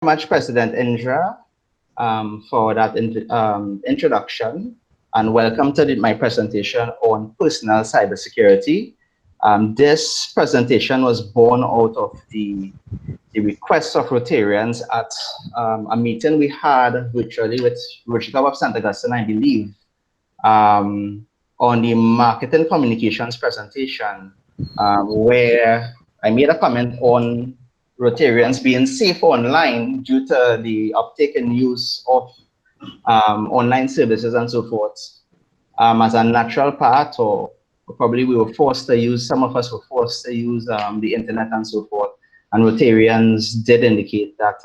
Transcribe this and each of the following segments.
Much, President Indra, for that introduction, and welcome to my presentation on personal cybersecurity. This presentation was born out of the request of Rotarians at a meeting we had virtually with Rochelle of St. Augustine, I believe, on the marketing communications presentation, where I made a comment on Rotarians being safe online due to the uptake in use of online services and so forth, as a natural part, or probably we were forced to use, some of us were forced to use the internet and so forth. And Rotarians did indicate that,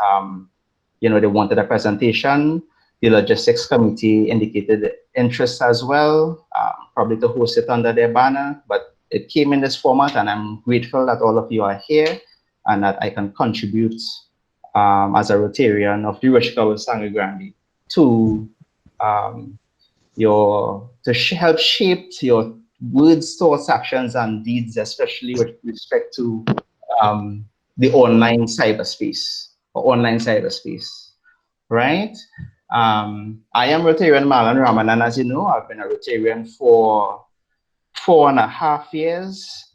they wanted a presentation. The logistics committee indicated interest as well, probably to host it under their banner, but it came in this format, and I'm grateful that all of you are here and that I can contribute as a Rotarian of the Rochelle Sangre Grande to help shape your words, thoughts, actions, and deeds, especially with respect to the online cyberspace or online cyberspace, right? I am Rotarian Marlon Raman, and as you know, I've been a Rotarian for 4.5 years,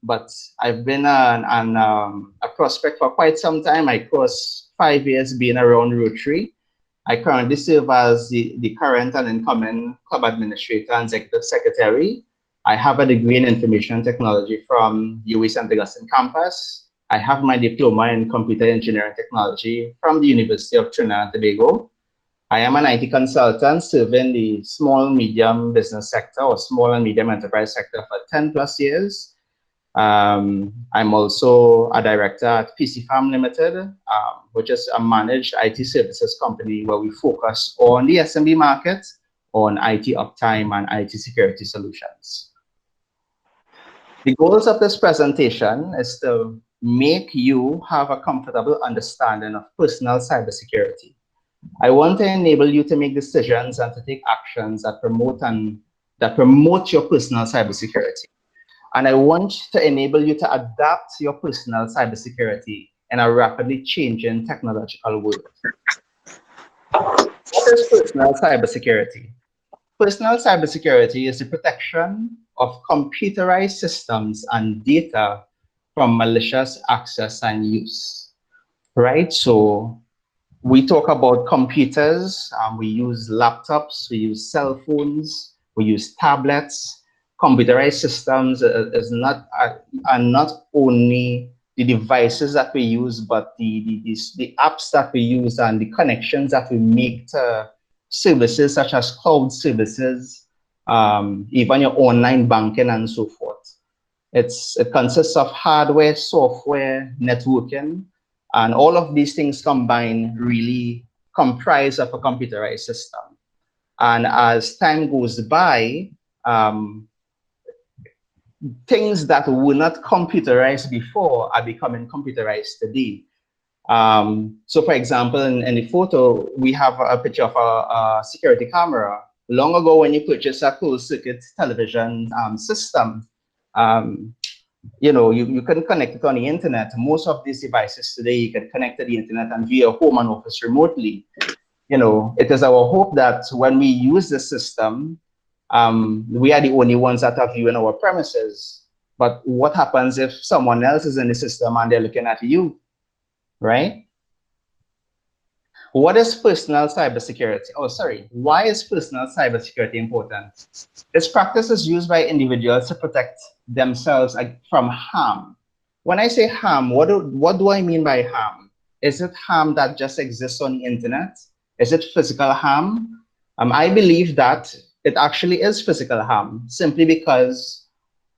but I've been a prospect for quite some time. I crossed 5 years being around Rotary. I currently serve as the current and incoming club administrator and executive secretary. I have a degree in information technology from UWI St. Augustine campus. I have my diploma in computer engineering technology from the University of Trinidad and Tobago. I am an IT consultant serving the small medium business sector or small and medium enterprise sector for 10 plus years. I'm also a director at PC Farm Limited, which is a managed IT services company where we focus on the SMB market, on IT uptime and IT security solutions. The goals of this presentation is to make you have a comfortable understanding of personal cybersecurity. I want to enable you to make decisions and to take actions that promote your personal cybersecurity. And I want to enable you to adapt your personal cybersecurity in a rapidly changing technological world. What is personal cybersecurity? Personal cybersecurity is the protection of computerized systems and data from malicious access and use, right? So we talk about computers, we use laptops, we use cell phones, we use tablets. Computerized systems are not only the devices that we use, but the apps that we use and the connections that we make to services such as cloud services, even your online banking and so forth. It consists of hardware, software, networking, and all of these things combined really comprise of a computerized system. And as time goes by, things that were not computerized before are becoming computerized today. So for example, in the photo, we have a picture of a security camera. Long ago, when you purchase a closed circuit television system, you can connect it on the internet. Most of these devices today, you can connect to the internet and view your home and office remotely. It is our hope that when we use the system, we are the only ones that are viewing our premises. But what happens if someone else is in the system and they're looking at you, right? What is personal cybersecurity? Oh, sorry. Why is personal cybersecurity important? This practice is used by individuals to protect themselves from harm. When I say harm, what do I mean by harm? Is it harm that just exists on the internet? Is it physical harm? I believe that it actually is physical harm, simply because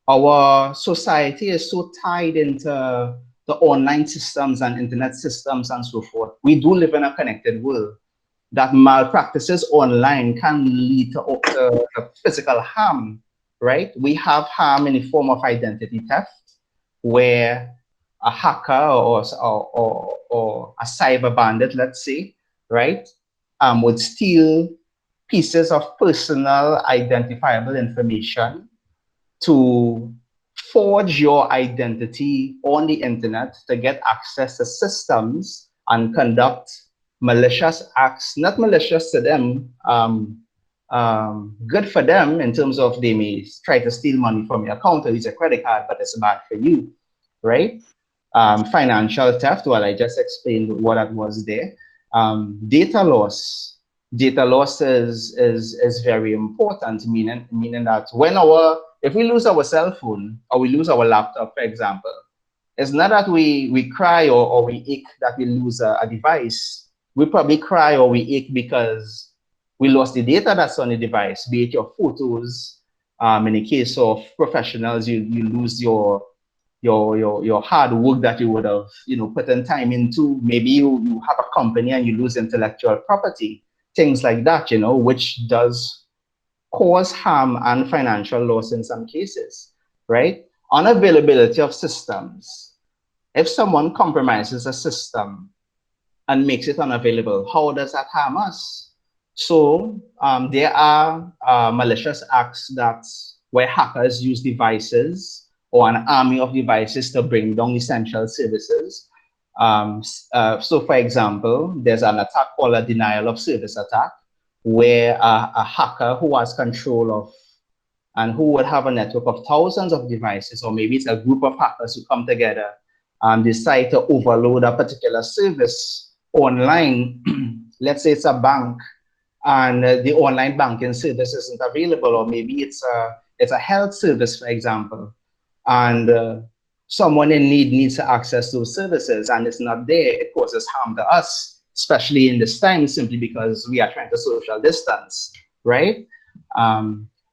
our society is so tied into the online systems and internet systems and so forth. We do live in a connected world. That malpractices online can lead to physical harm, right? We have harm in the form of identity theft, where a hacker or a cyber bandit, let's say, right, would steal pieces of personal identifiable information to forge your identity on the internet to get access to systems and conduct malicious acts, not malicious to them, good for them in terms of they may try to steal money from your account or use a credit card, but it's bad for you, right? Financial theft, well, I just explained what that was there. Data loss. Data loss is very important, meaning that if we lose our cell phone or we lose our laptop, for example, it's not that we cry or we ache that we lose a device. We probably cry or we ache because we lost the data that's on the device, be it your photos. In the case of professionals, you lose your hard work that you would have put in time into. Maybe you have a company and you lose intellectual property, things like that, which does cause harm and financial loss in some cases, right? Unavailability of systems. If someone compromises a system and makes it unavailable, how does that harm us? So there are malicious acts where hackers use devices or an army of devices to bring down essential services. So for example, there's an attack called a denial of service attack, where a hacker who has control of and who would have a network of thousands of devices, or maybe it's a group of hackers who come together and decide to overload a particular service online. Let's say it's a bank and the online banking service isn't available, or maybe it's a health service, for example, and someone in need needs to access those services and it's not there. It causes harm to us, especially in this time, simply because we are trying to social distance, right?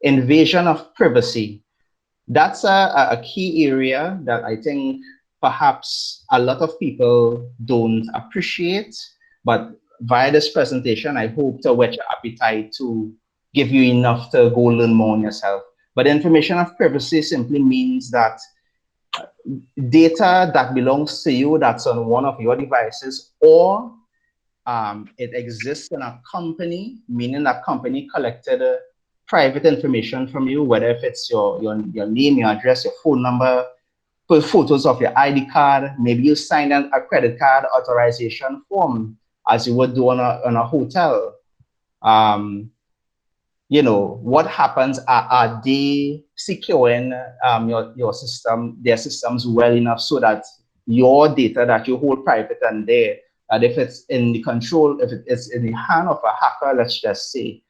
Invasion of privacy. That's a key area that I think perhaps a lot of people don't appreciate, but via this presentation, I hope to whet your appetite to give you enough to go learn more on yourself. But information of privacy simply means that data that belongs to you, that's on one of your devices, or it exists in a company, meaning that company collected private information from you, whether if it's your name, your address, your phone number, put photos of your ID card, maybe you signed a credit card authorization form as you would do on a hotel. What happens? Are they securing your system, their systems well enough so that your data that you hold private and there, and if it's in the control, if it's in the hand of a hacker, let's just say,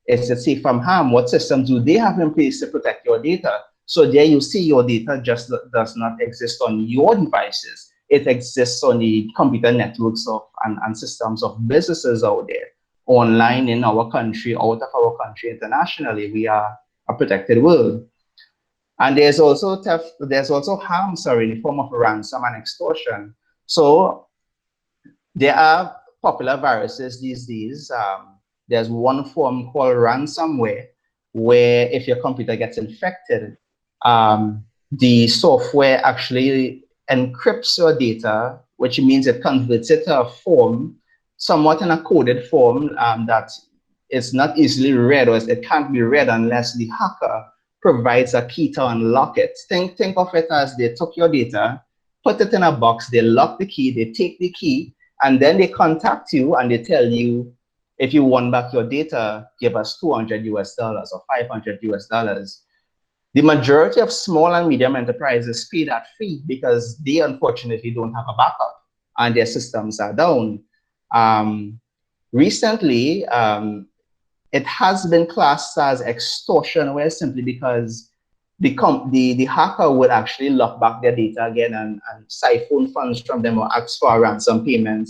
it's safe from harm. What systems do they have in place to protect your data? So there you see your data just does not exist on your devices. It exists on the computer networks and systems of businesses out there, online in our country, out of our country, internationally. We are a protected world. And there's also theft, there's also harm, in the form of ransom and extortion. So there are popular viruses these days. There's one form called ransomware, where if your computer gets infected, the software actually encrypts your data, which means it converts it to a form, somewhat in a coded form, that is not easily read, or it can't be read unless the hacker provides a key to unlock it. Think of it as they took your data, put it in a box, they lock the key, they take the key, and then they contact you and they tell you, if you want back your data, give us $200 US or $500 US. The majority of small and medium enterprises pay that fee because they unfortunately don't have a backup and their systems are down. Recently, it has been classed as extortionware simply because the hacker would actually lock back their data again and siphon funds from them or ask for a ransom payment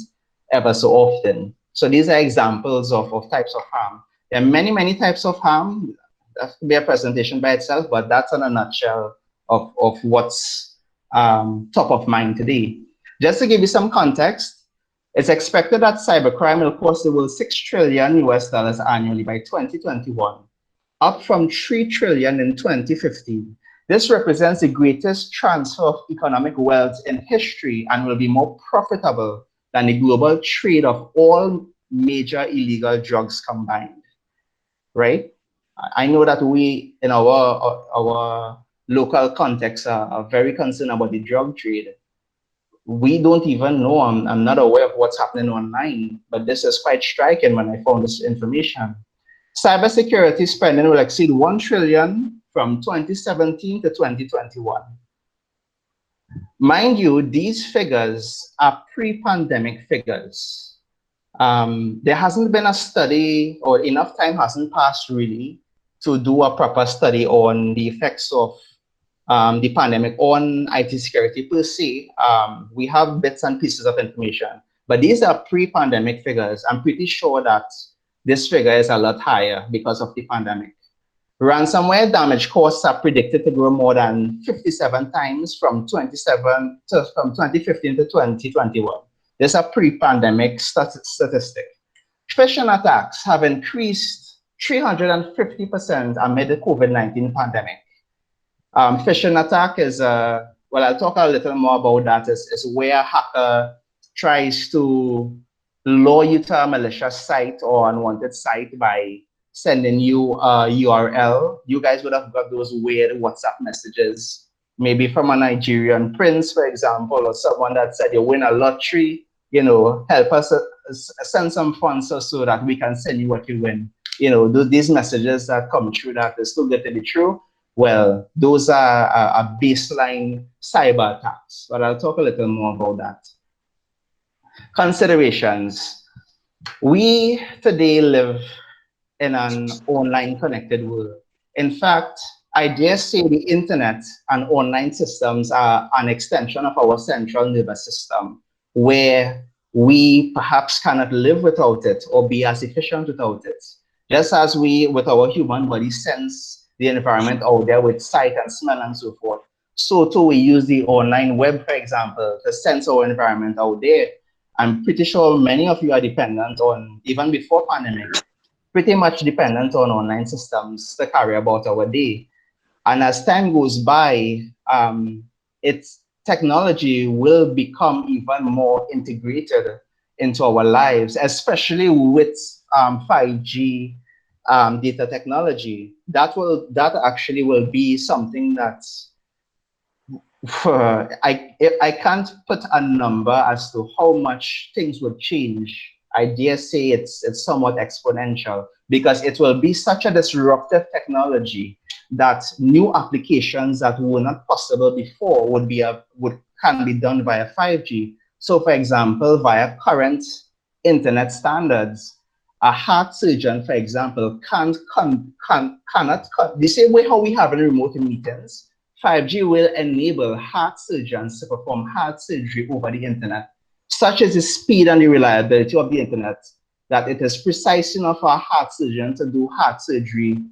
ever so often. So these are examples of types of harm. There are many types of harm. That could be a presentation by itself, but that's in a nutshell of what's top of mind today. Just to give you some context, it's expected that cybercrime will cost the world $6 trillion US annually by 2021, up from $3 trillion in 2015. This represents the greatest transfer of economic wealth in history and will be more profitable than the global trade of all major illegal drugs combined, right? I know that we, in our local context, are very concerned about the drug trade. we don't even know. I'm not aware of what's happening online, but this is quite striking when I found this information. Cybersecurity spending will exceed 1 trillion from 2017 to 2021. Mind you, these figures are pre-pandemic figures. There hasn't been a study, or enough time hasn't passed really to do a proper study on the effects of the pandemic on IT security per se. We have bits and pieces of information, but these are pre-pandemic figures. I'm pretty sure that this figure is a lot higher because of the pandemic. Ransomware damage costs are predicted to grow more than 57 times from 2015 to 2021. This is a pre-pandemic statistic. Phishing attacks have increased 350% amid the COVID-19 pandemic. Phishing attack is, well, I'll talk a little more about that. Is where a hacker tries to lure you to a malicious site or unwanted site by sending you a URL. You guys would have got those weird WhatsApp messages, maybe from a Nigerian prince, for example, or someone that said you win a lottery, you know, help us send some funds so that we can send you what you win. You know, these messages that come through that is too good to be true. Well, those are a baseline cyber attacks, but I'll talk a little more about that. Considerations. We today live in an online connected world. In fact, I dare say the internet and online systems are an extension of our central nervous system, where we perhaps cannot live without it or be as efficient without it. Just as we, with our human body, sense the environment out there with sight and smell and so forth, so too we use the online web, for example, to sense our environment out there. I'm pretty sure many of you are dependent on, even before pandemic, pretty much dependent on online systems to carry about our day. And as time goes by, its technology will become even more integrated into our lives, especially with 5G data technology. That actually will be something that's I can't put a number as to how much things will change. I dare say it's somewhat exponential because it will be such a disruptive technology that new applications that were not possible before can be done via 5G. So, for example, via current internet standards, a heart surgeon, for example, cannot the same way how we have in remote meetings. 5G will enable heart surgeons to perform heart surgery over the internet. Such is the speed and the reliability of the internet that it is precise enough for a heart surgeon to do heart surgery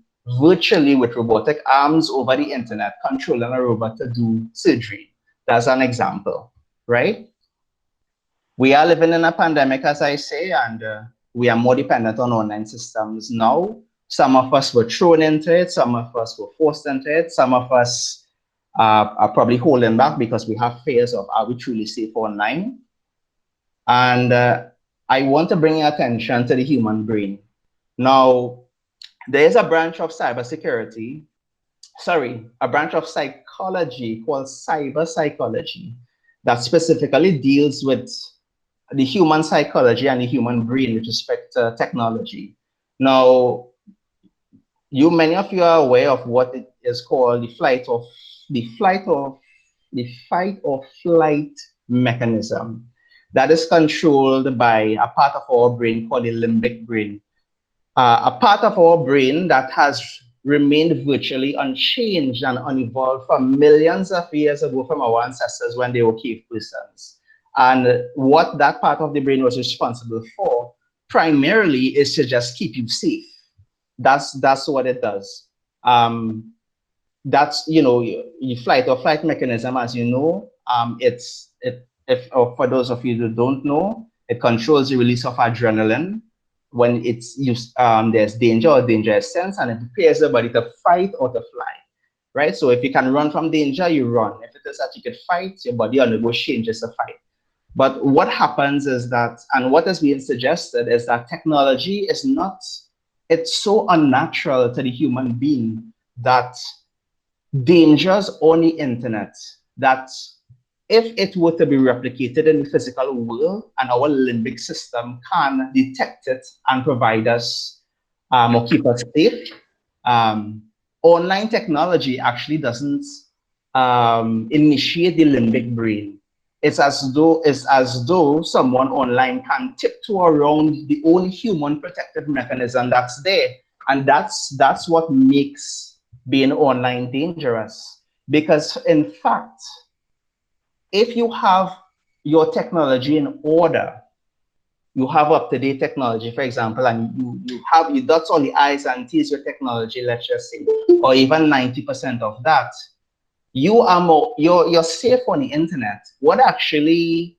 virtually with robotic arms over the internet, controlling a robot to do surgery. That's an example, right? We are living in a pandemic, as I say, and we are more dependent on online systems now. Some of us were thrown into it, some of us were forced into it, some of us are probably holding back because we have fears of, are we truly safe online? And I want to bring your attention to the human brain. Now, there is a branch of cybersecurity, a branch of psychology called cyber psychology that specifically deals with the human psychology and the human brain with respect to technology. Now, many of you are aware of what it is called the fight or flight mechanism that is controlled by a part of our brain called the limbic brain. A part of our brain that has remained virtually unchanged and unevolved for millions of years ago from our ancestors when they were cave persons. And what that part of the brain was responsible for primarily is to just keep you safe. That's what it does. That's, you know, your fight or flight mechanism, as you know, for those of you who don't know, it controls the release of adrenaline when it's used, there's danger or dangerous sense, and it prepares the body to fight or to fly, right? So if you can run from danger, you run. If it is that you could fight, your body undergoes changes to fight. But what happens is that, and what is being suggested is that technology is not, it's so unnatural to the human being that dangers on the internet that if it were to be replicated in the physical world and our limbic system can detect it and provide us or keep us safe, um, online technology actually doesn't initiate the limbic brain. It's as though someone online can tiptoe around the only human protective mechanism that's there, and that's what makes being online dangerous. Because in fact, if you have your technology in order, you have up-to-date technology, for example, and you dot all the I's and T's your technology, let's just say, or even 90% of that, you're safe on the internet. What actually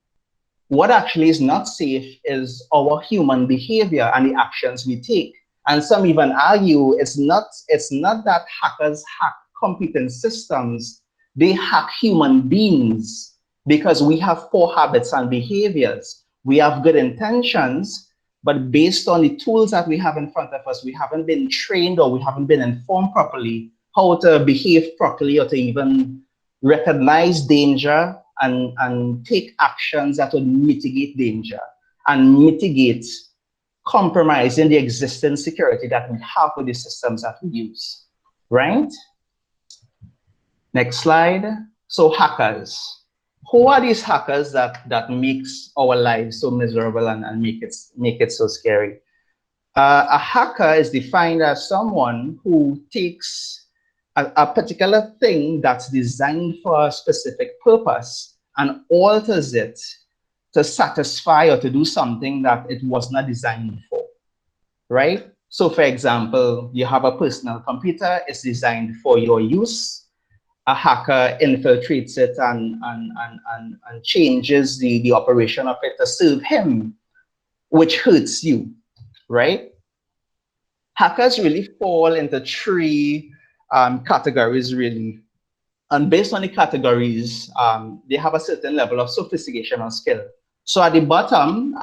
is not safe is our human behavior and the actions we take. And some even argue it's not that hackers hack competent systems, they hack human beings, because we have poor habits and behaviors. We have good intentions, but based on the tools that we have in front of us, we haven't been trained or we haven't been informed properly how to behave properly or to even recognize danger and take actions that would mitigate danger and mitigate compromising the existing security that we have with the systems that we use, right? Next slide. So hackers. Who are these hackers that makes our lives so miserable and make it so scary? A hacker is defined as someone who takes a particular thing that's designed for a specific purpose and alters it to satisfy or to do something that it was not designed for, right? So for example, you have a personal computer, it's designed for your use. A hacker infiltrates it and changes the operation of it to serve him, which hurts you, right? Hackers really fall into three categories, really. And based on the categories, they have a certain level of sophistication or skill. So at the bottom,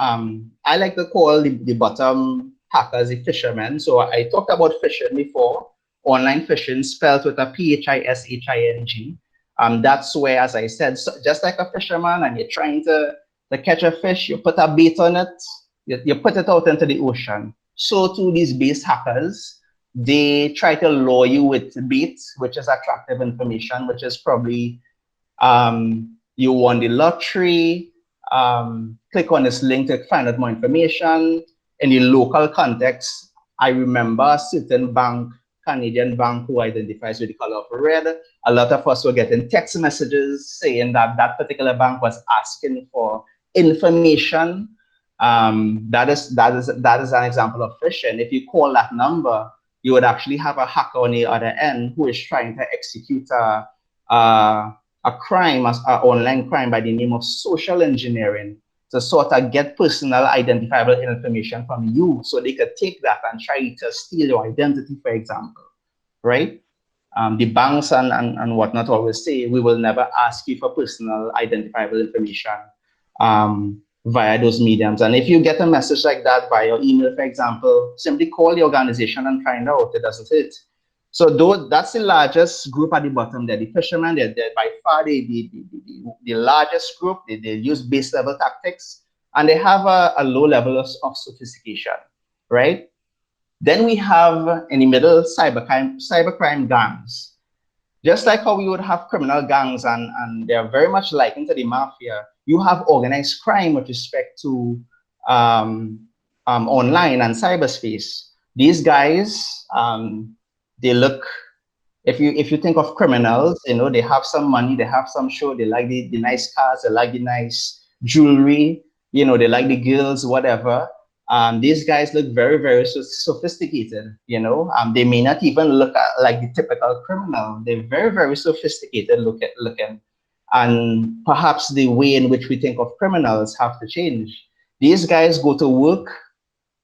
I like to call the bottom hackers the fishermen. So I talked about phishing before, online phishing spelled with a phishing. That's where, as I said, so just like a fisherman, and you're trying to catch a fish, you put a bait on it, you put it out into the ocean. So too, these base hackers, they try to lure you with bait, which is attractive information, which is probably you won the lottery, click on this link to find out more information. In the local context, I remember a certain bank, Canadian bank, who identifies with the color of red. A lot of us were getting text messages saying that that particular bank was asking for information. That is an example of phishing. If you call that number, you would actually have a hacker on the other end who is trying to execute a crime, an online crime by the name of social engineering, to sort of get personal identifiable information from you so they could take that and try to steal your identity, for example, right? The banks and whatnot always say, we will never ask you for personal identifiable information via those mediums. And if you get a message like that via your email, for example, simply call the organization and find out. It doesn't hurt. So that's the largest group at the bottom there. The fishermen, they're by far the largest group. They use base level tactics, and they have a low level of sophistication, right? Then we have in the middle cybercrime gangs. Just like how we would have criminal gangs and they're very much likened to the mafia, you have organized crime with respect to online and cyberspace. These guys, they look, if you think of criminals, they have some money, they have some show, they like the nice cars, they like the nice jewelry, they like the girls, whatever. These guys look very, very sophisticated, they may not even look like the typical criminal. They're very, very sophisticated looking. And perhaps the way in which we think of criminals have to change. These guys go to work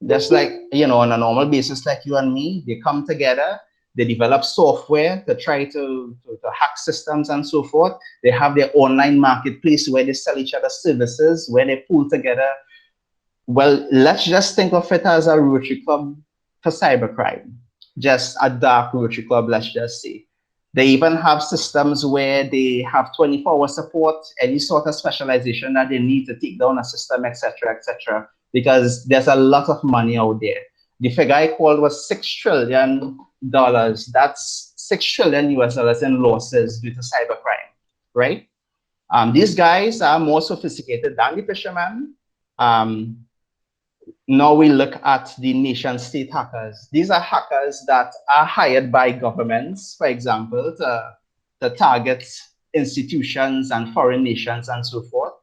just like, on a normal basis, like you and me. They come together, they develop software to try to hack systems and so forth. They have their online marketplace where they sell each other services, where they pull together. Well, let's just think of it as a Rotary Club for cybercrime, just a dark Rotary Club, let's just say. They even have systems where they have 24-hour support, any sort of specialization that they need to take down a system, etc., because there's a lot of money out there. The figure I called was $6 trillion. That's $6 trillion in losses due to cybercrime, right? These guys are more sophisticated than the fishermen. Now we look at the nation state hackers. These are hackers that are hired by governments, for example, to target institutions and foreign nations and so forth.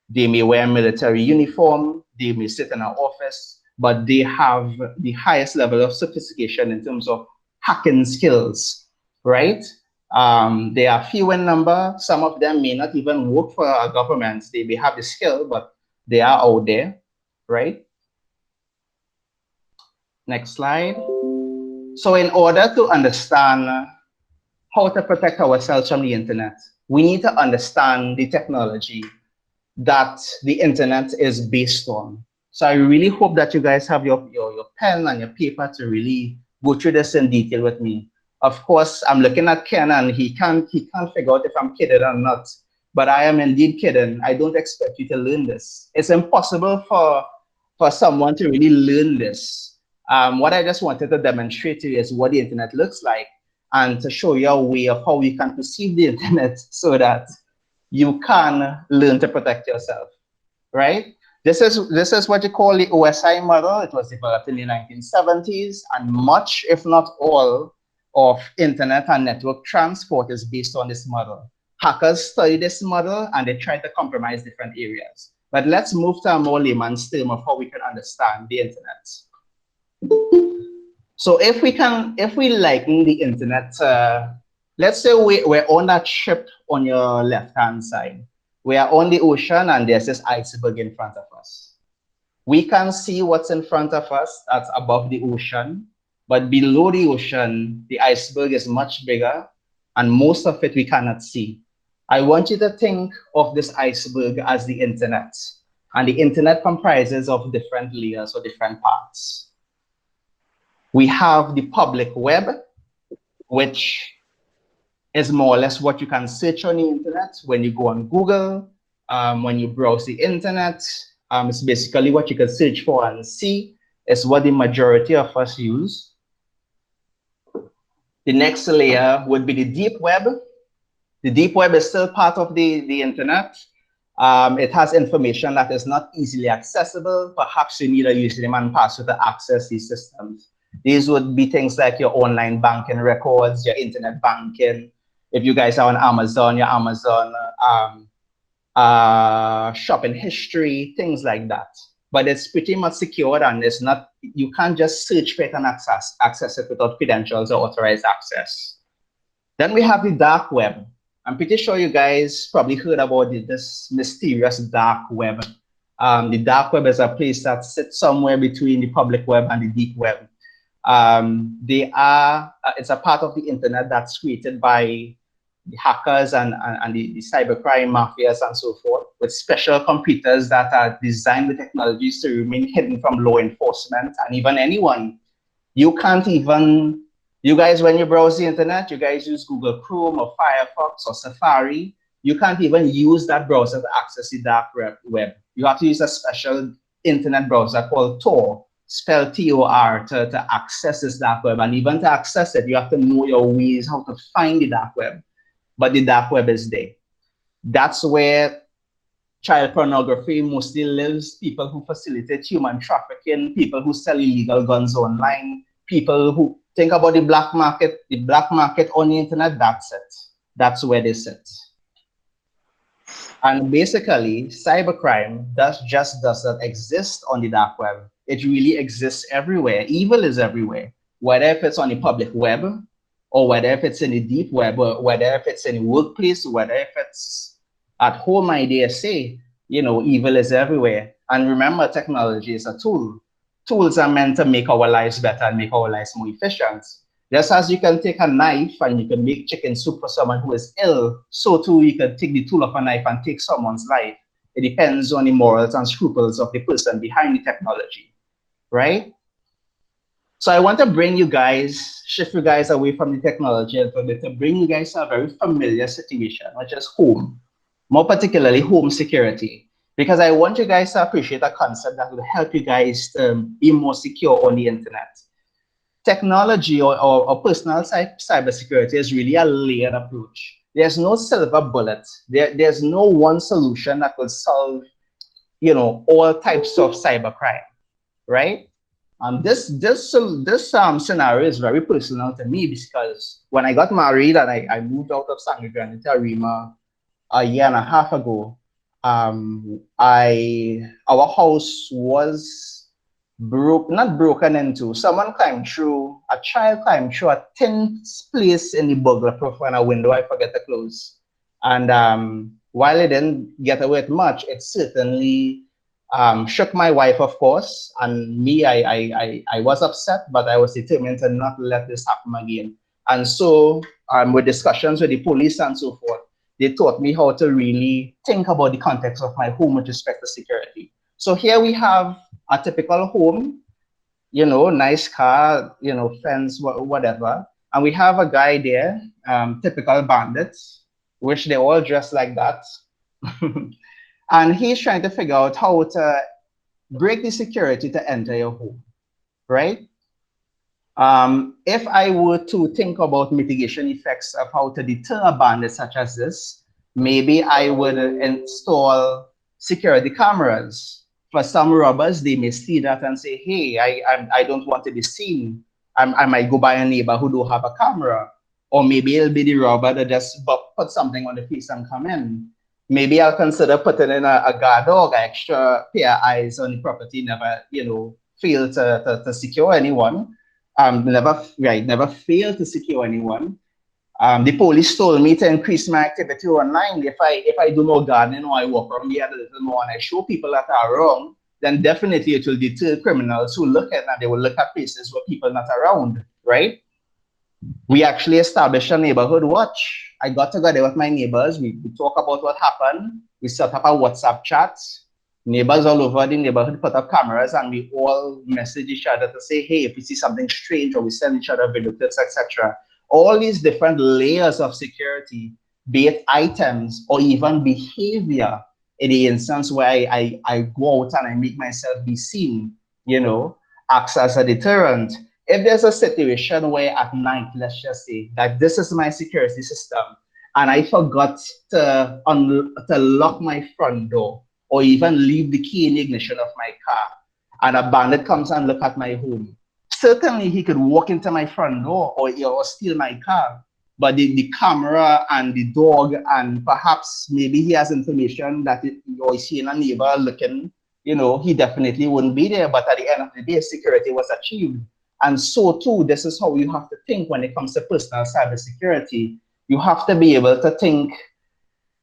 They may wear military uniform, they may sit in an office, but they have the highest level of sophistication in terms of hacking skills, right? They are few in number. Some of them may not even work for a government. They may have the skill, but they are out there, right? Next slide. So in order to understand how to protect ourselves from the internet, we need to understand the technology that the internet is based on. So I really hope that you guys have your pen and your paper to really go through this in detail with me. Of course, I'm looking at Ken and he can't figure out if I'm kidding or not, but I am indeed kidding. I don't expect you to learn this. It's impossible for someone to really learn this. What I just wanted to demonstrate to you is what the internet looks like and to show you a way of how you can perceive the internet so that you can learn to protect yourself, right? This is what you call the OSI model. It was developed in the 1970s, and much, if not all, of internet and network transport is based on this model. Hackers study this model and they try to compromise different areas. But let's move to a more layman's term of how we can understand the internet. So if we liken the internet, let's say we're on that ship on your left-hand side. We are on the ocean and there's this iceberg in front of us. We can see what's in front of us, that's above the ocean, but below the ocean, the iceberg is much bigger and most of it we cannot see. I want you to think of this iceberg as the internet, and the internet comprises of different layers or different parts. We have the public web, which is more or less what you can search on the internet when you go on Google, when you browse the internet. It's basically what you can search for and see. It's what the majority of us use. The next layer would be the deep web. The deep web is still part of the internet. It has information that is not easily accessible. Perhaps you need a username and password to access these systems. These would be things like your online banking records, your internet banking. If you guys are on Amazon, your Amazon shopping history, things like that. But it's pretty much secured and it's not, you can't just search for it and access it without credentials or authorized access. Then we have the dark web. I'm pretty sure you guys probably heard about this mysterious dark web. The dark web is a place that sits somewhere between the public web and the deep web. It's a part of the internet that's created by the hackers and the cybercrime mafias and so forth, with special computers that are designed with technologies to remain hidden from law enforcement and even anyone. You can't even, you guys, when you browse the internet, you guys use Google Chrome or Firefox or Safari. You can't even use that browser to access the dark web. You have to use a special internet browser called Tor, spelled T-O-R, to access this dark web. And even to access it, you have to know your ways how to find the dark web. But the dark web is there. That's where child pornography mostly lives, people who facilitate human trafficking, people who sell illegal guns online, people who think about the black market on the internet, that's it. That's where they sit. And basically, cybercrime just does not exist on the dark web. It really exists everywhere. Evil is everywhere, whether if it's on the public web, or whether if it's in the deep web, or whether if it's in the workplace, whether if it's at home, I dare say, you know, evil is everywhere. And remember, technology is a tool. Tools are meant to make our lives better and make our lives more efficient. Just as you can take a knife and you can make chicken soup for someone who is ill, so too you can take the tool of a knife and take someone's life. It depends on the morals and scruples of the person behind the technology, right? So I want to bring you guys, shift you guys away from the technology a little bit to bring you guys to a very familiar situation, which is home, more particularly home security. Because I want you guys to appreciate a concept that will help you guys be more secure on the internet. Technology or personal cybersecurity is really a layered approach. There's no silver bullet. There's no one solution that will solve, all types of cybercrime, right? This scenario is very personal to me because when I got married and I moved out of Sangre Grande to Arima a year and a half ago, our house was not broken into. Someone climbed through, a child climbed through a thin place in the burglar proof when a window I forget to close. And while it didn't get away with much, it certainly shook my wife, of course, and me. I was upset, but I was determined to not let this happen again. And so, with discussions with the police and so forth, they taught me how to really think about the context of my home with respect to security. So here we have a typical home, nice car, fence, whatever. And we have a guy there, typical bandits, which they all dress like that. And he's trying to figure out how to break the security to enter your home, right? If I were to think about mitigation effects of how to deter bandits such as this, maybe I would install security cameras. For some robbers, they may see that and say, hey, I don't want to be seen. I might go by a neighbor who don't have a camera. Or maybe it'll be the robber that just put something on the face and come in. Maybe I'll consider putting in a guard dog, extra pair of eyes on the property, never, fail to secure anyone. Never fail to secure anyone. The police told me to increase my activity online. If I do more gardening or I walk around the other little more and I show people that are wrong, then definitely it will deter criminals who look at and they will look at places where people are not around, right? We actually established a neighborhood watch. I got together with my neighbors. We talk about what happened. We set up a WhatsApp chat. Neighbors all over the neighborhood put up cameras and we all message each other to say, hey, if we see something strange, or we send each other video clips, etc. All these different layers of security, be it items or even behavior, in the instance where I go out and I make myself be seen, acts as a deterrent. If there's a situation where at night, let's just say that this is my security system and I forgot to lock my front door or even leave the key in the ignition of my car, and a bandit comes and look at my home, certainly he could walk into my front door or steal my car. But the camera and the dog, and perhaps maybe he has information that or he's seeing a neighbor looking, he definitely wouldn't be there. But at the end of the day, security was achieved. And so too, this is how you have to think when it comes to personal cybersecurity. You have to be able to think,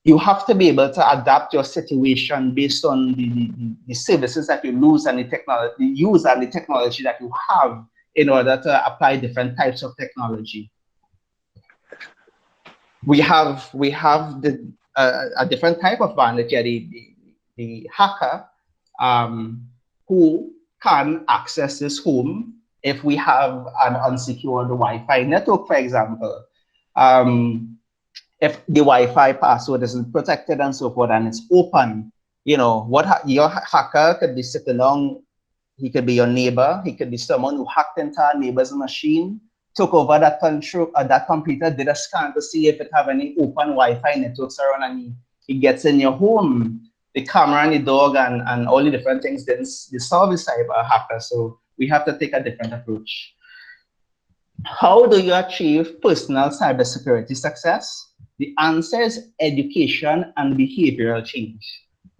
you have to be able to adapt your situation based on the services that you use and the technology that you have in order to apply different types of technology. We have a different type of bandit here, the hacker, who can access this home if we have an unsecured Wi-Fi network, for example. If the Wi-Fi password isn't protected and so forth, and it's open, your hacker could be sitting along. He could be your neighbor. He could be someone who hacked into a neighbor's machine, took over that computer, did a scan to see if it have any open Wi-Fi networks around, and he gets in your home. The camera and the dog and all the different things didn't solve the cyber hacker. So we have to take a different approach. How do you achieve personal cybersecurity success? The answer is education and behavioral change.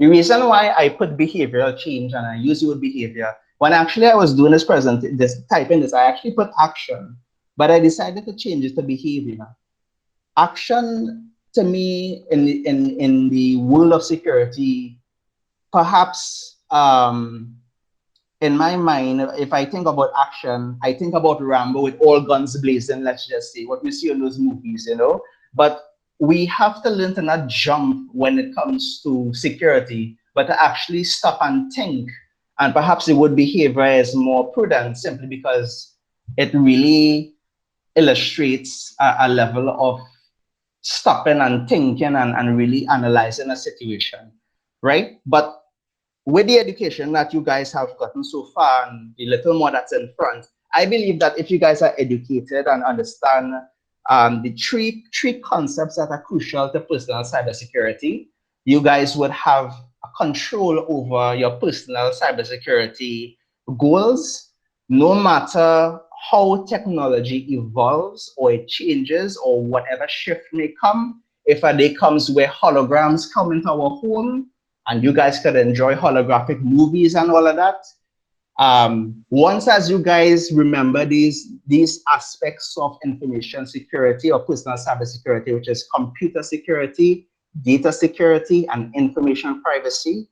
The reason why I put behavioral change and I use the word behavior, when actually I was doing typing this, I actually put action, but I decided to change it to behavior. Action, to me, in the world of security, perhaps in my mind, if I think about action, I think about Rambo with all guns blazing, let's just say, what we see in those movies, But we have to learn to not jump when it comes to security, but to actually stop and think. And perhaps the word behavior is more prudent simply because it really illustrates a level of stopping and thinking and really analyzing a situation, right? But with the education that you guys have gotten so far and the little more that's in front, I believe that if you guys are educated and understand the three concepts that are crucial to personal cybersecurity, you guys would have a control over your personal cybersecurity goals, no matter how technology evolves or it changes or whatever shift may come. If a day comes where holograms come into our home, and you guys could enjoy holographic movies and all of that. Once as you guys remember these aspects of information security or personal cybersecurity, which is computer security, data security, and information privacy,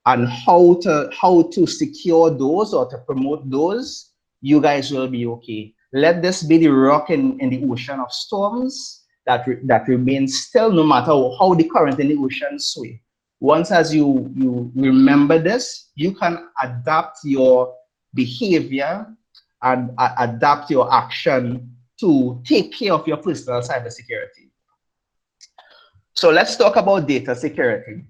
and how to secure those or to promote those, you guys will be okay. Let this be the rock in the ocean of storms that remains still no matter how the current in the ocean sway. Once as you remember this, you can adapt your behavior and adapt your action to take care of your personal cybersecurity. So let's talk about data security.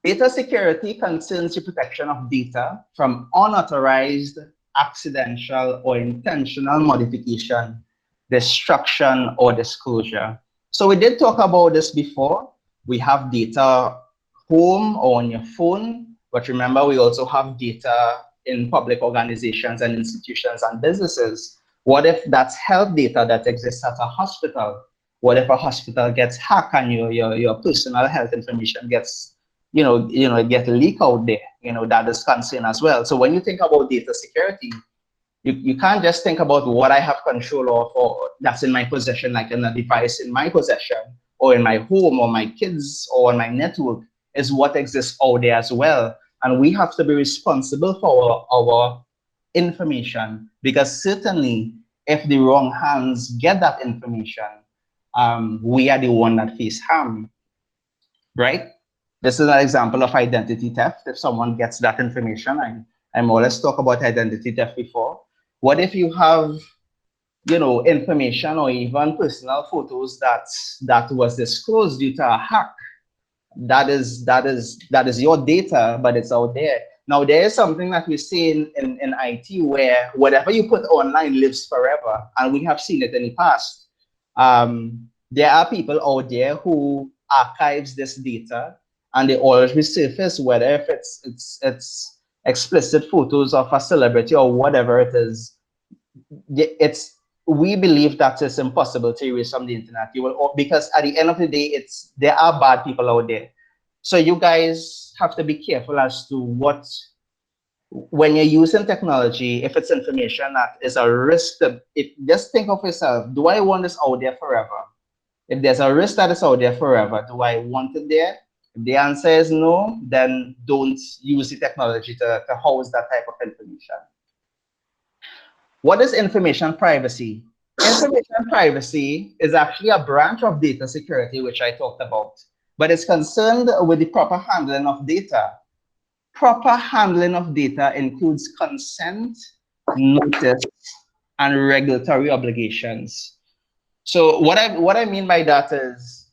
Data security concerns the protection of data from unauthorized, accidental, or intentional modification, destruction, or disclosure. So we did talk about this before. We have data home or on your phone, but remember we also have data in public organizations and institutions and businesses. What if that's health data that exists at a hospital? What if a hospital gets hacked and your personal health information gets get leak out there? That is concern as well. So when you think about data security, you can't just think about what I have control of or that's in my possession, like in a device in my possession or in my home or my kids or on my network. Is what exists out there as well. And we have to be responsible for our information, because certainly if the wrong hands get that information, we are the one that face harm, right? This is an example of identity theft. If someone gets that information, I'm always talk about identity theft before. What if you have, information or even personal photos that was disclosed due to a hack? That is your data, but it's out there. Now there is something that we see in IT where whatever you put online lives forever, and we have seen it in the past. There are people out there who archives this data, and they always resurface, whether if it's explicit photos of a celebrity or whatever it is. We believe that it's impossible to erase from the internet. Because at the end of the day, there are bad people out there. So you guys have to be careful as to when you're using technology, if it's information that is a risk, just think of yourself, do I want this out there forever? If there's a risk that is out there forever, do I want it there? If the answer is no, then don't use the technology to house that type of information. What is information privacy? Information privacy is actually a branch of data security, which I talked about, but it's concerned with the proper handling of data. Proper handling of data includes consent, notice, and regulatory obligations. So what I mean by that is,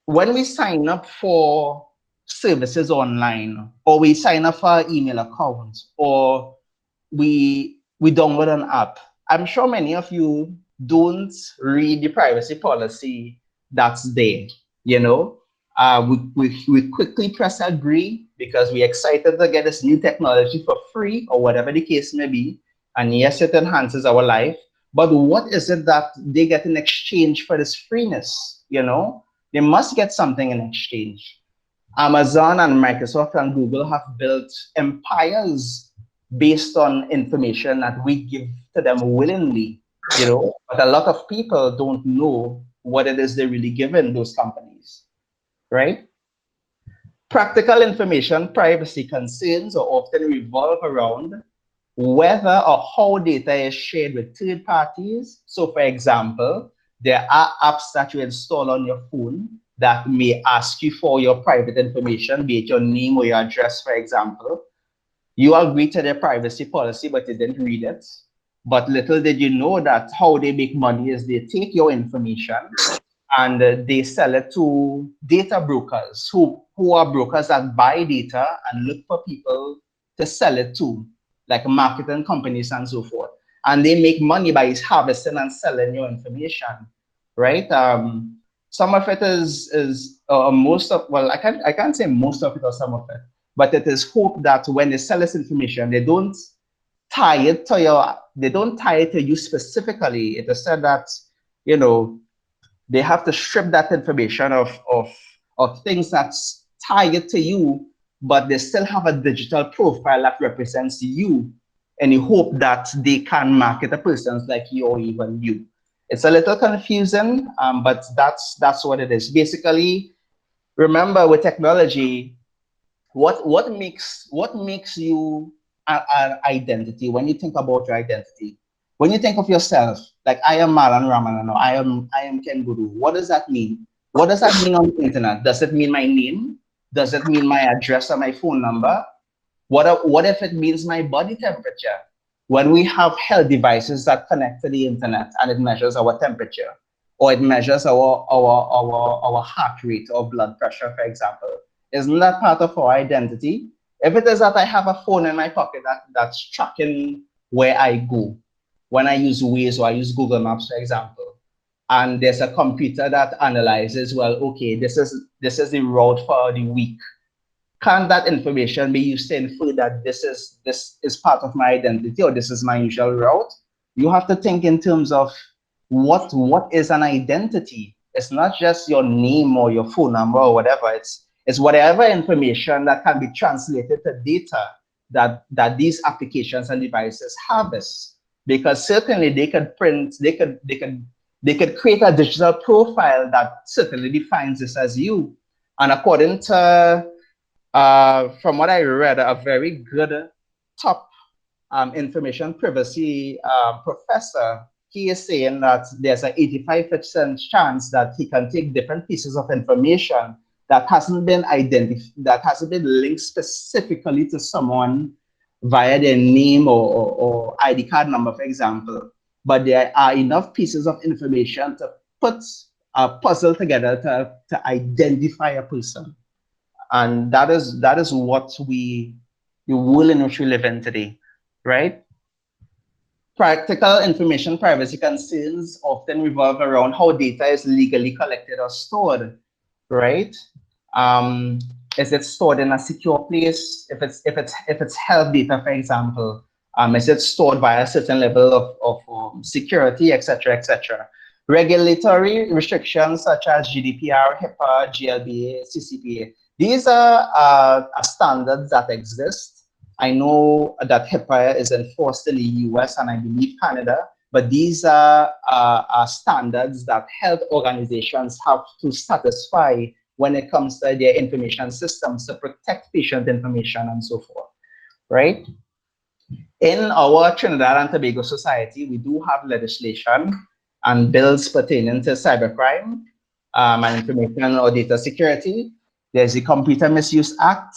when we sign up for services online, or we sign up for an email account, or we download an app, I'm sure many of you don't read the privacy policy that's there. We quickly press agree because we're excited to get this new technology for free or whatever the case may be. And yes, it enhances our life. But what is it that they get in exchange for this freeness? They must get something in exchange. Amazon and Microsoft and Google have built empires based on information that we give to them willingly, but a lot of people don't know what it is they're really giving those companies, right? Practical information privacy concerns are often revolve around whether or how data is shared with third parties. So for example, there are apps that you install on your phone that may ask you for your private information, be it your name or your address, for example. You agree to their privacy policy, but you didn't read it. But little did you know that how they make money is they take your information and they sell it to data brokers who are brokers that buy data and look for people to sell it to, like marketing companies and so forth. And they make money by harvesting and selling your information, right? Some of it is most of, well, I can't say most of it or some of it, but it is hope that when they sell this information, they don't tie it to you specifically. It is said that, you know, they have to strip that information of things that's tied to you, but they still have a digital profile that represents you, and you hope that they can market a person like you or even you. It's a little confusing, but that's what it is. Basically, remember with technology, what makes you an identity? When you think about your identity, when you think of yourself, like I am Malan Ramanano, I am Ken Guru, what does that mean? What does that mean on the internet? Does it mean my name? Does it mean my address or my phone number? What if it means my body temperature? When we have health devices that connect to the internet and it measures our temperature, or it measures our heart rate or blood pressure, for example, isn't that part of our identity? If it is that I have a phone in my pocket that's tracking where I go, when I use Waze or I use Google Maps, for example, and there's a computer that analyzes, well, okay, this is the route for the week, can that information be used to infer that this is part of my identity or this is my usual route? You have to think in terms of what is an identity. It's not just your name or your phone number or whatever. It's whatever information that can be translated to data that these applications and devices harvest. Because certainly they could create a digital profile that certainly defines this as you. And according to from what I read, a very good top information privacy professor, he is saying that there's an 85% chance that he can take different pieces of information that hasn't been identified, that hasn't been linked specifically to someone via their name or ID card number, for example. But there are enough pieces of information to put a puzzle together to identify a person. And that is what the world in which we live in today, right? Practical information privacy concerns often revolve around how data is legally collected or stored, right? Um, is it stored in a secure place? If it's health data, for example, is it stored by a certain level of security, etc., etc. Regulatory restrictions such as GDPR, HIPAA, GLBA, CCPA. These are standards that exist. I know that HIPAA is enforced in the US and I believe Canada, but these are standards that health organizations have to satisfy when it comes to their information systems to protect patient information and so forth, right? In our Trinidad and Tobago society, we do have legislation and bills pertaining to cybercrime and information or data security. There's the Computer Misuse Act,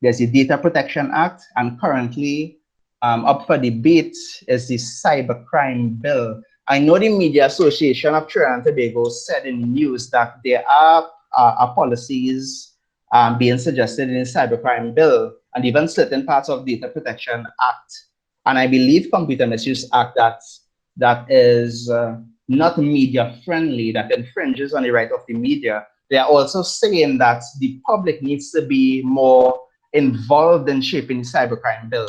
there's the Data Protection Act, and currently up for debate is the Cybercrime Bill. I know the Media Association of Trinidad and Tobago said in the news that there are policies being suggested in the Cybercrime Bill and even certain parts of Data Protection Act. And I believe Computer Misuse Act that is not media friendly, that infringes on the right of the media. They are also saying that the public needs to be more involved in shaping the cybercrime bill.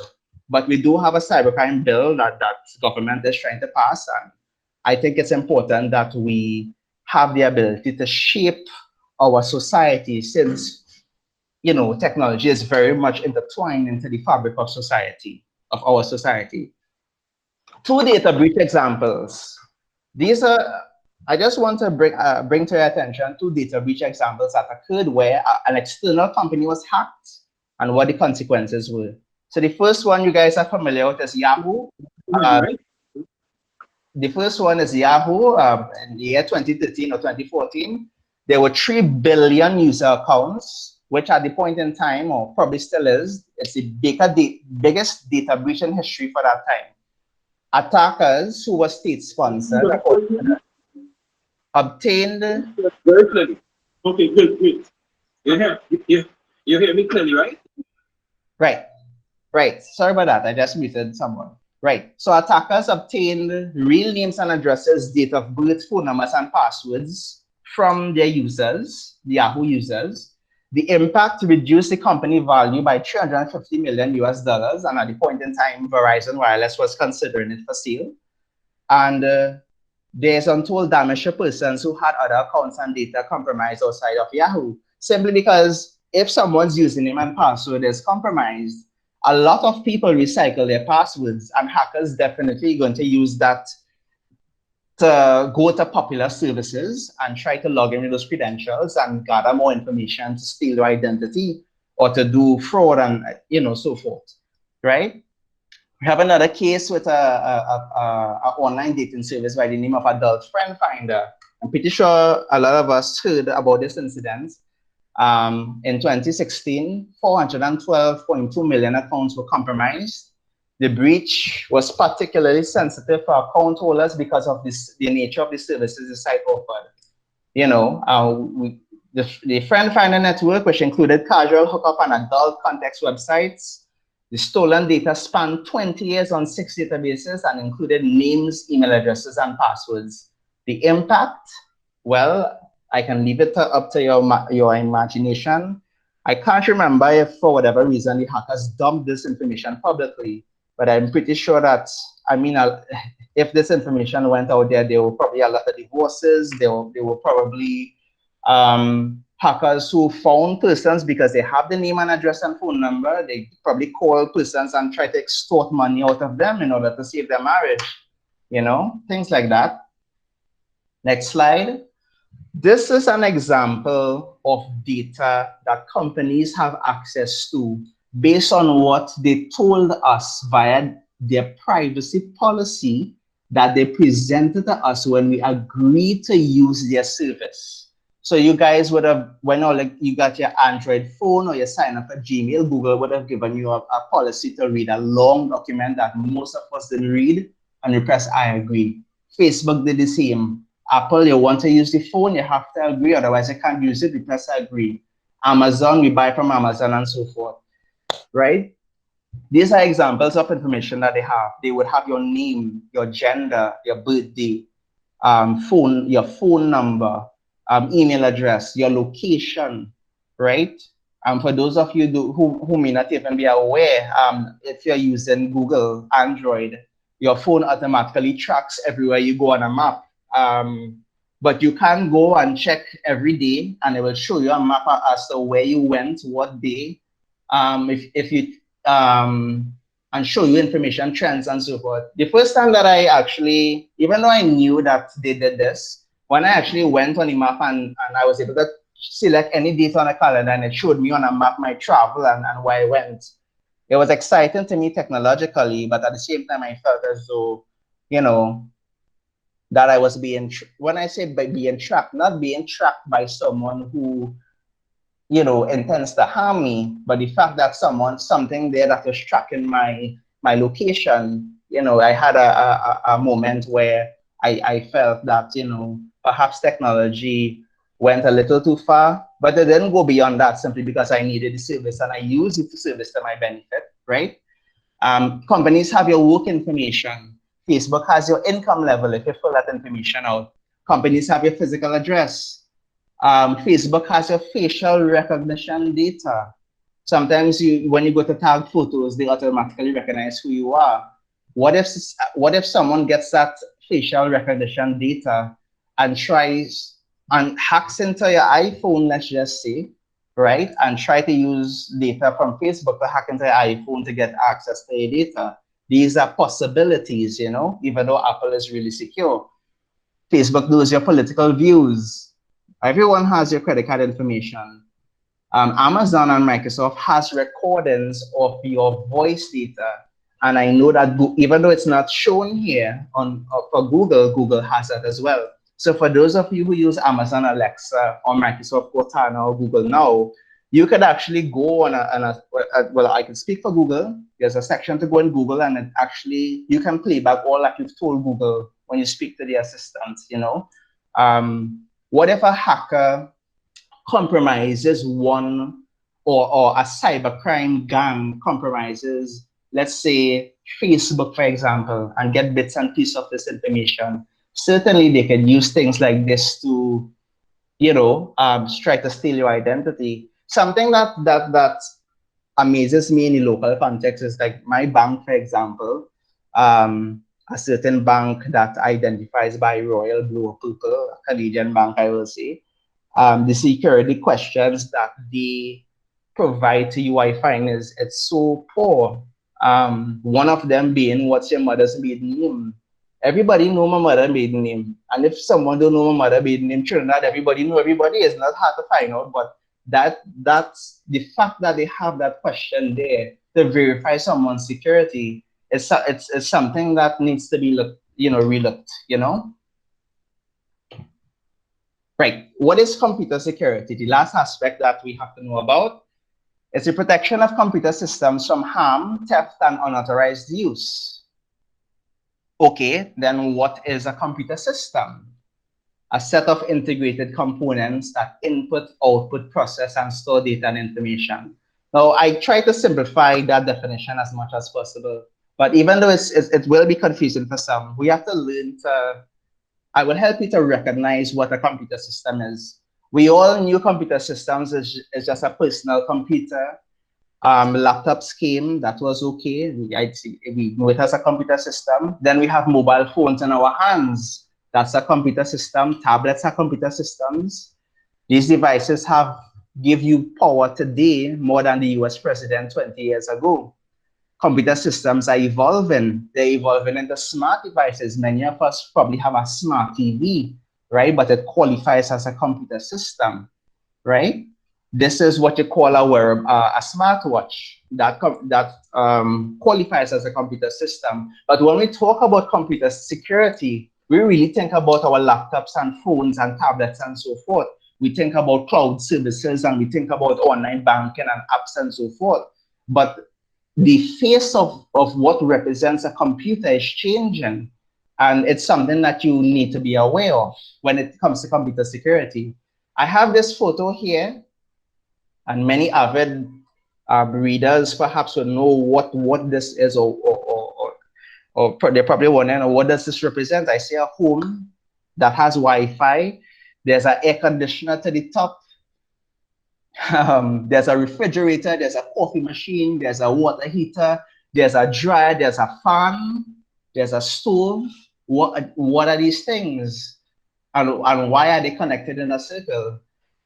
But we do have a cybercrime bill that government is trying to pass, and I think it's important that we have the ability to shape our society, since technology is very much intertwined into the fabric of society, of our society. Two data breach examples. These are, I just want to bring to your attention two data breach examples that occurred where an external company was hacked and what the consequences were. So the first one you guys are familiar with is Yahoo. The first one is Yahoo. In the year 2013 or 2014, there were 3 billion user accounts, which at the point in time, or probably still is, it's the biggest data breach in history for that time. Attackers who were state-sponsored obtained. Very clearly. Okay, good, good. You hear me clearly, right? Right, right. Sorry about that. I just muted someone. Right. So attackers obtained real names and addresses, date of birth, phone numbers, and passwords from their users, the Yahoo users. The impact reduced the company value by 350 million US dollars, and at the point in time, Verizon Wireless was considering it for sale. And there's untold damage to persons who had other accounts and data compromised outside of Yahoo. Simply because if someone's username and password is compromised, a lot of people recycle their passwords, and hackers definitely going to use that to go to popular services and try to log in with those credentials and gather more information to steal your identity or to do fraud and so forth, right? We have another case with a online dating service by the name of Adult Friend Finder. I'm pretty sure a lot of us heard about this incident. In 2016, 412.2 million accounts were compromised. The breach was particularly sensitive for account holders because of the nature of the services the site offered. The Friend Finder network, which included casual hookup and adult context websites. The stolen data spanned 20 years on 6 databases and included names, email addresses, and passwords. The impact, well, I can leave it up to your imagination. I can't remember if, for whatever reason, the hackers dumped this information publicly, but I'm pretty sure that, if this information went out there, there were probably a lot of divorces. There were probably hackers who found persons because they have the name and address and phone number. They probably call persons and try to extort money out of them in order to save their marriage, things like that. Next slide. This is an example of data that companies have access to based on what they told us via their privacy policy that they presented to us when we agreed to use their service. So you guys would have, when you got your Android phone or you sign up for Gmail, Google would have given you a policy to read a long document that most of us didn't read, and you press I agree. Facebook did the same. Apple, you want to use the phone, you have to agree, otherwise you can't use it, you press I agree. Amazon, we buy from Amazon and so forth, right? These are examples of information that they have. They would have your name, your gender, your birthday, your phone number, email address, your location, right? For those of you who may not even be aware, if you're using Google Android, your phone automatically tracks everywhere you go on a map. But you can go and check every day, and it will show you a map as to where you went, what day, if you and show you information, trends, and so forth. The first time that I actually, even though I knew that they did this, when I actually went on the map and I was able to select any date on a calendar and it showed me on a map my travel and where I went, it was exciting to me technologically, but at the same time, I felt as though, that I was when I say by being tracked, not being tracked by someone who, intends to harm me, but the fact that something there that was tracking my location, I had a moment where I felt that, perhaps technology went a little too far, but it didn't go beyond that simply because I needed the service and I used the service to my benefit, right? Companies have your work information. Facebook has your income level if you fill that information out. Companies have your physical address. Facebook has your facial recognition data. Sometimes when you go to tag photos, they automatically recognize who you are. What if someone gets that facial recognition data and tries and hacks into your iPhone, let's just say, right, and try to use data from Facebook to hack into your iPhone to get access to your data? These are possibilities, even though Apple is really secure. Facebook knows your political views. Everyone has your credit card information. Amazon and Microsoft has recordings of your voice data. And I know that even though it's not shown here for Google, Google has that as well. So for those of you who use Amazon Alexa or Microsoft Cortana or Google Now, you could actually go on well, I can speak for Google. There's a section to go in Google, and it actually, you can play back all that you've told Google when you speak to the assistant, you know. What if a hacker compromises one, or a cybercrime gang compromises, let's say, Facebook, for example, and get bits and pieces of this information? Certainly, they can use things like this to, you know, try to steal your identity. Something that amazes me in the local context is like my bank, for example, a certain bank that identifies by royal blue or purple, a Canadian bank, I will say. The security questions that they provide to you, I find is it's so poor. One of them being, what's your mother's maiden name? Everybody know my mother maiden name. And if someone don't know my mother maiden name, Trinidad, everybody know everybody. It's not hard to find out, but that's the fact that they have that question there to verify someone's security. It's something that needs to be looked, you know, relooked, you know? Right. What is computer security? The last aspect that we have to know about is the protection of computer systems from harm, theft, and unauthorized use. Okay, then what is a computer system? A set of integrated components that input, output, process, and store data and information. Now, I try to simplify that definition as much as possible, but even though it will be confusing for some, we have to learn to, I will help you to recognize what a computer system is. We all knew computer systems is just a personal computer. Laptops came, that was okay. We know it as a computer system. Then we have mobile phones in our hands. That's a computer system. Tablets are computer systems. These devices give you power today more than the US president 20 years ago. Computer systems are evolving. They're evolving into smart devices. Many of us probably have a smart TV, right? But it qualifies as a computer system, right? This is what you call a smartwatch that qualifies as a computer system. But when we talk about computer security, we really think about our laptops and phones and tablets and so forth. We think about cloud services, and we think about online banking and apps and so forth. But the face of what represents a computer is changing. And it's something that you need to be aware of when it comes to computer security. I have this photo here, and many avid readers perhaps will know what this is, or they're probably wondering, what does this represent? I see a home that has Wi-Fi. There's an air conditioner to the top. There's a refrigerator, there's a coffee machine, there's a water heater, there's a dryer, there's a fan, there's a stove. What are these things? And why are they connected in a circle?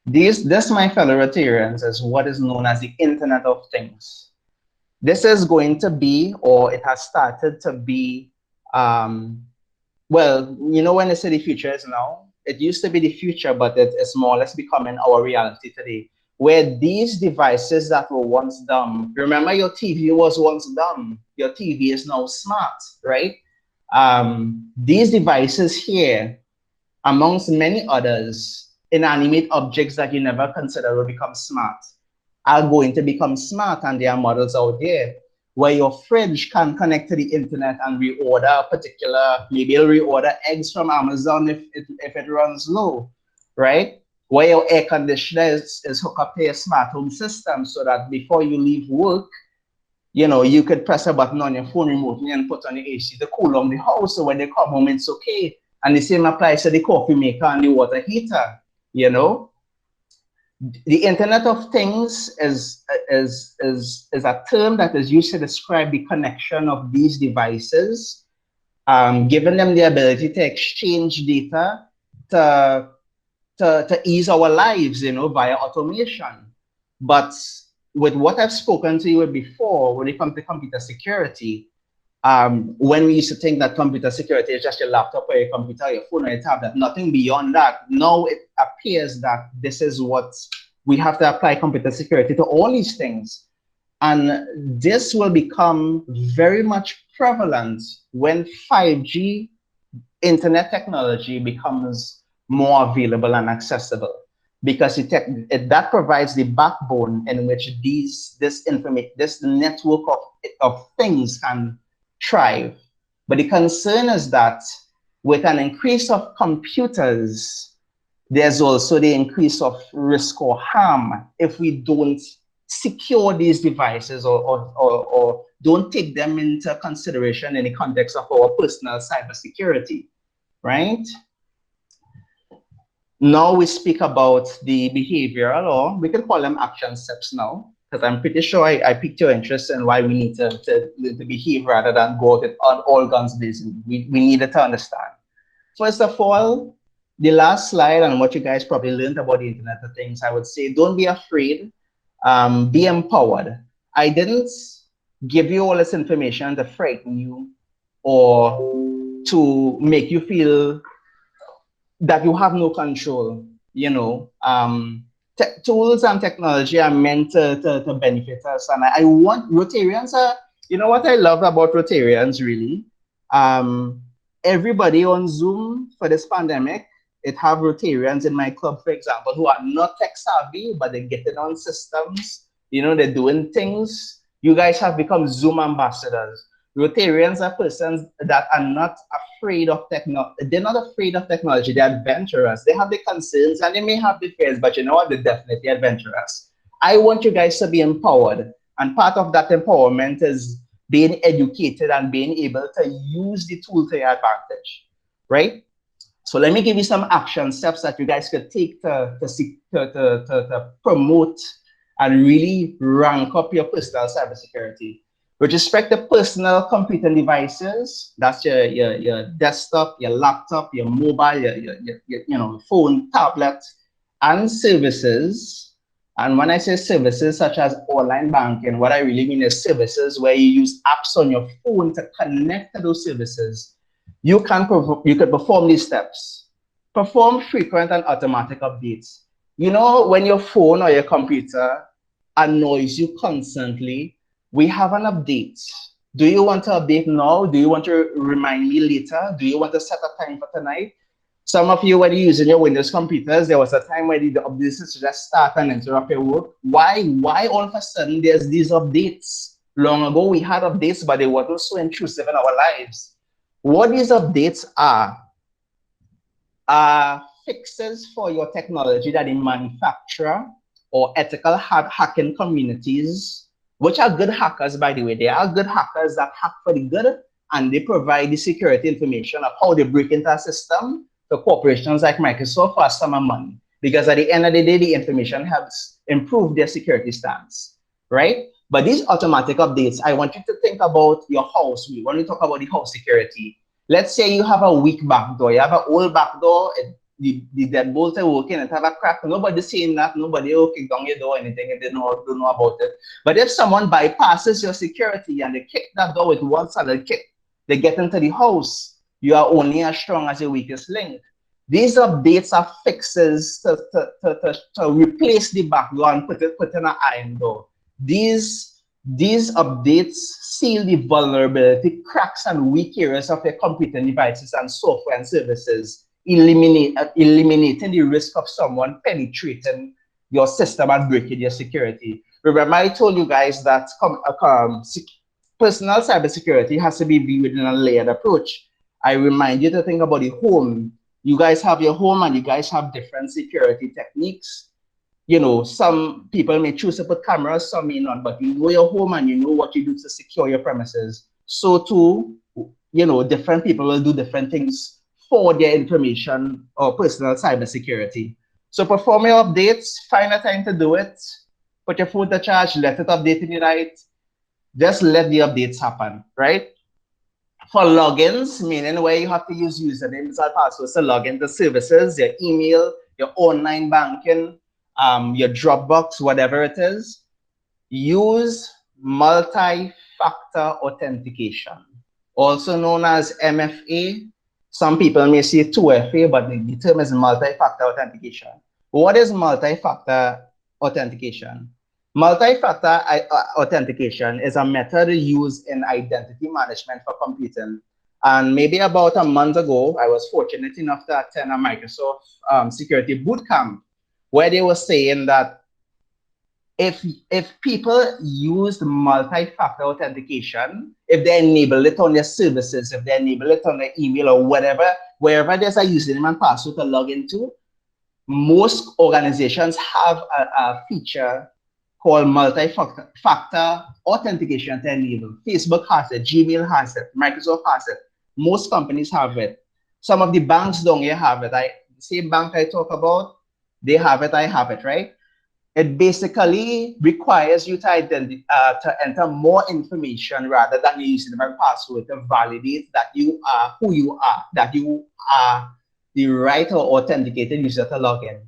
This, my fellow Rotarians, is what is known as the Internet of Things. This is going to be, or it has started to be, well, you know, when they say the future is now, it used to be the future, but it is more or less becoming our reality today, where these devices that were once dumb, remember your TV was once dumb, your TV is now smart, right? These devices here, amongst many others, inanimate objects that you never considered will become smart, are going to become smart, and there are models out there where your fridge can connect to the internet and reorder a particular, maybe it'll reorder eggs from Amazon if it runs low, right? Where your air conditioner is hooked up to your smart home system, so that before you leave work, you know, you could press a button on your phone remotely and put on the AC to cool down the house, so when they come home, it's okay. And the same applies to the coffee maker and the water heater, you know? The Internet of Things is a term that is used to describe the connection of these devices, giving them the ability to exchange data to ease our lives, you know, via automation. But with what I've spoken to you before, when it comes to computer security, when we used to think that computer security is just your laptop or your computer, or your phone or your tablet, nothing beyond that. Now it appears that this is what we have to apply computer security to all these things. And this will become very much prevalent when 5G internet technology becomes more available and accessible. because that provides the backbone in which this network of things can thrive. But the concern is that with an increase of computers, there's also the increase of risk or harm if we don't secure these devices or don't take them into consideration in the context of our personal cybersecurity, right? Now we speak about the behavioral, or we can call them action steps now, because I'm pretty sure I piqued your interest in why we need to behave rather than go on all guns blazing. We needed to understand. First of all, the last slide and what you guys probably learned about the Internet of Things, I would say, don't be afraid, be empowered. I didn't give you all this information to frighten you or to make you feel that you have no control. You know, tools and technology are meant to benefit us. And I want Rotarians you know what I love about Rotarians really? Everybody on Zoom for this pandemic, it have Rotarians in my club, for example, who are not tech savvy, but they get it on systems. You know, they're doing things. You guys have become Zoom ambassadors. Rotarians are persons that are not afraid of technology. They're not afraid of technology. They're adventurous. They have the concerns and they may have the fears, but you know what? They're definitely adventurous. I want you guys to be empowered. And part of that empowerment is being educated and being able to use the tool to your advantage, right? So let me give you some action steps that you guys could take to promote and really rank up your personal cybersecurity. With respect to personal computing devices, that's your desktop, your laptop, your mobile, your phone, tablet, and services. And when I say services such as online banking, what I really mean is services where you use apps on your phone to connect to those services. You could perform these steps. Perform frequent and automatic updates. You know, when your phone or your computer annoys you constantly, we have an update. Do you want to update now? Do you want to remind me later? Do you want to set a time for tonight? Some of you, when you're using your Windows computers, there was a time where the updates just start and interrupt your work. Why all of a sudden there's these updates? Long ago, we had updates, but they weren't so intrusive in our lives. What these updates are fixes for your technology that the manufacturer or ethical hacking communities, which are good hackers, by the way. They are good hackers that hack for the good, and they provide the security information of how they break into a system to corporations like Microsoft for some money. Because at the end of the day, the information helps improve their security stance, right? But these automatic updates, I want you to think about your house. We want to talk about the house security. Let's say you have a weak back door. You have an old back door, the deadbolts are working, and have a crack. Nobody's saying that. Nobody will kick down your door or anything, and they don't know about it. But if someone bypasses your security and they kick that door with one solid kick, they get into the house, you are only as strong as your weakest link. These updates are fixes to replace the back door and put in an iron door. These updates seal the vulnerability, cracks, and weak areas of your computer devices and software and services, eliminating the risk of someone penetrating your system and breaking your security. Remember, I told you guys that personal cybersecurity has to be viewed in a layered approach. I remind you to think about the home. You guys have your home and you guys have different security techniques. You know, some people may choose to put cameras, some may not, but you know your home and you know what you do to secure your premises. So too, you know, different people will do different things for their information or personal cybersecurity. So perform your updates, find a time to do it, put your phone to charge, let it update in the night, just let the updates happen, right? For logins, meaning where you have to use usernames and passwords to log into services, your email, your online banking, your Dropbox, whatever it is, use multi-factor authentication, also known as MFA. Some people may say 2FA, but the term is multi-factor authentication. What is multi-factor authentication? Multi-factor authentication is a method used in identity management for computing. And maybe about a month ago, I was fortunate enough to attend a Microsoft security bootcamp where they were saying that if people use multi-factor authentication, if they enable it on their services, if they enable it on their email or whatever, wherever there's a username and password to log into, most organizations have a feature called multi-factor authentication to enable. Facebook has it, Gmail has it, Microsoft has it. Most companies have it. Some of the banks don't yet have it. The same bank I talk about, they have it, I have it, right? It basically requires you to enter more information rather than using the password to validate that you are who you are, that you are the right or authenticated user to log in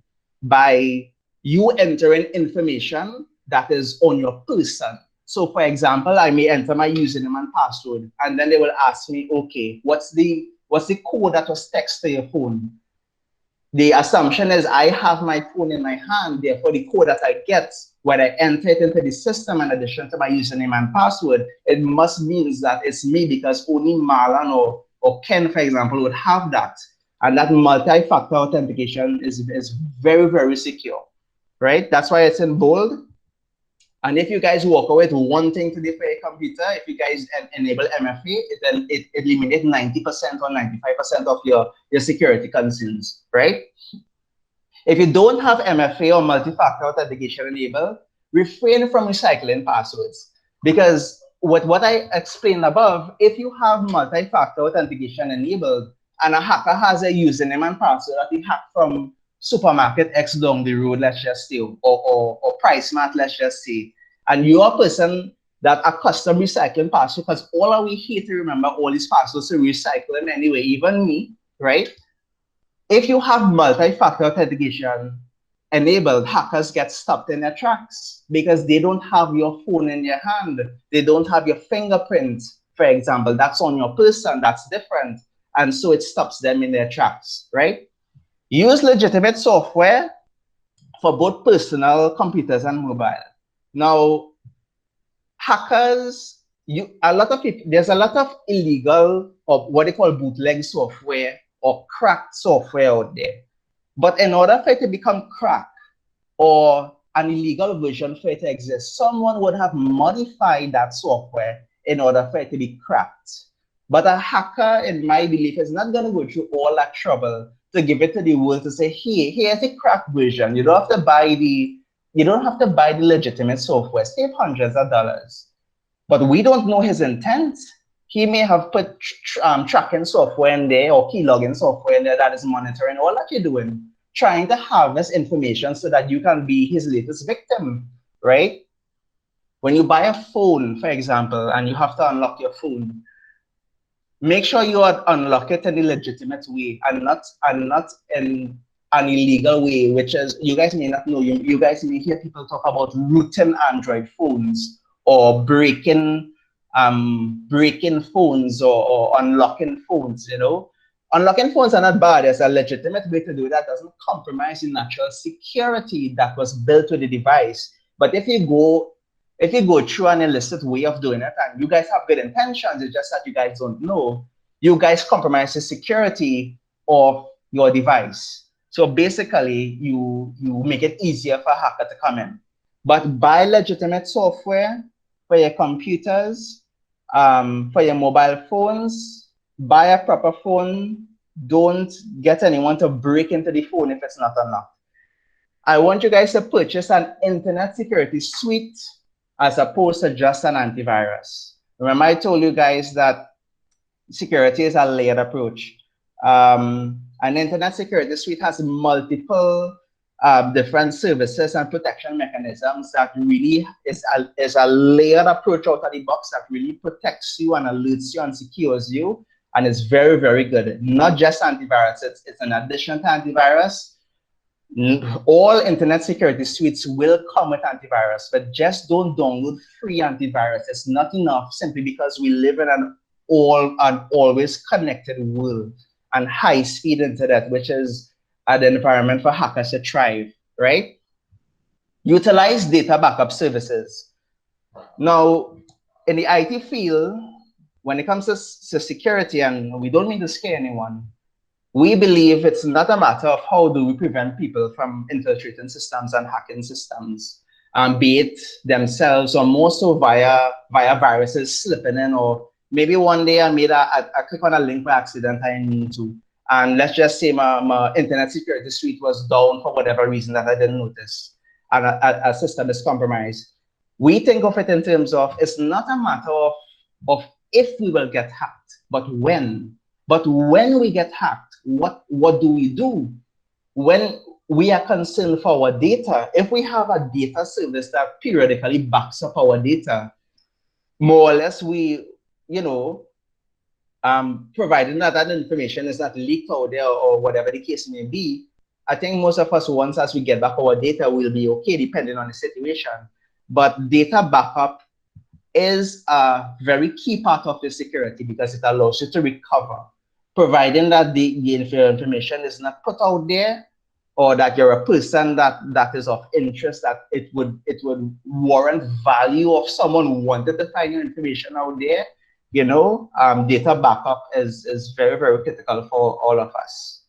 by you entering information that is on your person. So for example, I may enter my username and password, and then they will ask me, okay, what's the code that was texted to your phone? The assumption is I have my phone in my hand, therefore the code that I get when I enter it into the system in addition to my username and password, it must mean that it's me because only Marlon or Ken, for example, would have that. And that multi-factor authentication is very, very secure, right? That's why it's in bold. And if you guys walk away with one thing today for your computer, if you guys enable MFA, it eliminates 90% or 95% of your security concerns, right? If you don't have MFA or multi-factor authentication enabled, refrain from recycling passwords. Because what I explained above, if you have multi-factor authentication enabled and a hacker has a username and password that he hacked from supermarket X down the road, let's just say, or Price Mart, let's just say, and you're a person that are custom recycling password, because all of we hate to remember all these passwords to recycle them anyway, even me, right? If you have multi-factor authentication enabled, hackers get stopped in their tracks because they don't have your phone in your hand. They don't have your fingerprint, for example. That's on your person, that's different. And so it stops them in their tracks, right? Use legitimate software for both personal computers and mobile. Now, hackers, there's a lot of illegal or what they call bootleg software or cracked software out there. But in order for it to become cracked or an illegal version for it to exist, someone would have modified that software in order for it to be cracked. But a hacker, in my belief, is not going to go through all that trouble to give it to the world to say, hey, here's a cracked version. You don't have to buy the legitimate software. Save hundreds of dollars. But we don't know his intent. He may have put tracking software in there or keylogging software in there that is monitoring all that you're doing, trying to harvest information so that you can be his latest victim, right? When you buy a phone, for example, and you have to unlock your phone, make sure you unlock it in a legitimate way and not in an illegal way, which is, you guys may not know, you guys may hear people talk about rooting Android phones or breaking phones or unlocking phones, you know. Unlocking phones are not bad. There's a legitimate way to do that. Doesn't compromise the natural security that was built with the device. But if you go through an illicit way of doing it, and you guys have good intentions, it's just that you guys don't know, you guys compromise the security of your device. So basically, you make it easier for a hacker to come in. But buy legitimate software for your computers, for your mobile phones. Buy a proper phone. Don't get anyone to break into the phone if it's not unlocked. I want you guys to purchase an internet security suite as opposed to just an antivirus. Remember, I told you guys that security is a layered approach. An internet security suite has multiple different services and protection mechanisms that really is a layered approach out of the box that really protects you and alerts you and secures you. And it's very, very good. Not just antivirus, it's an addition to antivirus. All internet security suites will come with antivirus, but just don't download free antivirus. It's not enough simply because we live in an always connected world and high-speed internet, which is an environment for hackers to thrive, right? Utilize data backup services. Now, in the IT field, when it comes to security, and we don't mean to scare anyone, we believe it's not a matter of how do we prevent people from infiltrating systems and hacking systems, be it themselves or more so via viruses slipping in, or maybe one day I click on a link by accident I need to, and let's just say my internet security suite was down for whatever reason that I didn't notice, and a system is compromised. We think of it in terms of it's not a matter of if we will get hacked, but when. But when we get hacked, what do we do? When we are concerned for our data, if we have a data service that periodically backs up our data, more or less we, providing that information is not leaked out there or whatever the case may be, I think most of us, once as we get back our data, will be okay depending on the situation. But data backup is a very key part of the security because it allows you to recover, providing that the information is not put out there, or that you're a person that is of interest, that it would warrant value of someone who wanted to find your information out there. Data backup is very, very critical for all of us.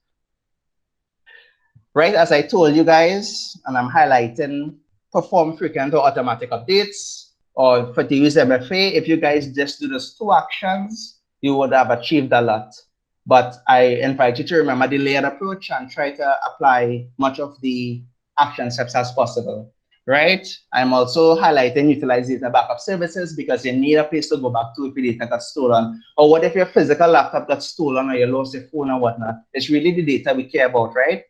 Right, as I told you guys, and I'm highlighting, perform frequent or automatic updates, or for to use MFA, if you guys just do those 2 actions, you would have achieved a lot. But I invite you to remember the layered approach and try to apply much of the action steps as possible, right? I'm also highlighting utilize data backup services because you need a place to go back to if your data got stolen. Or what if your physical laptop got stolen or you lost your phone or whatnot? It's really the data we care about, right?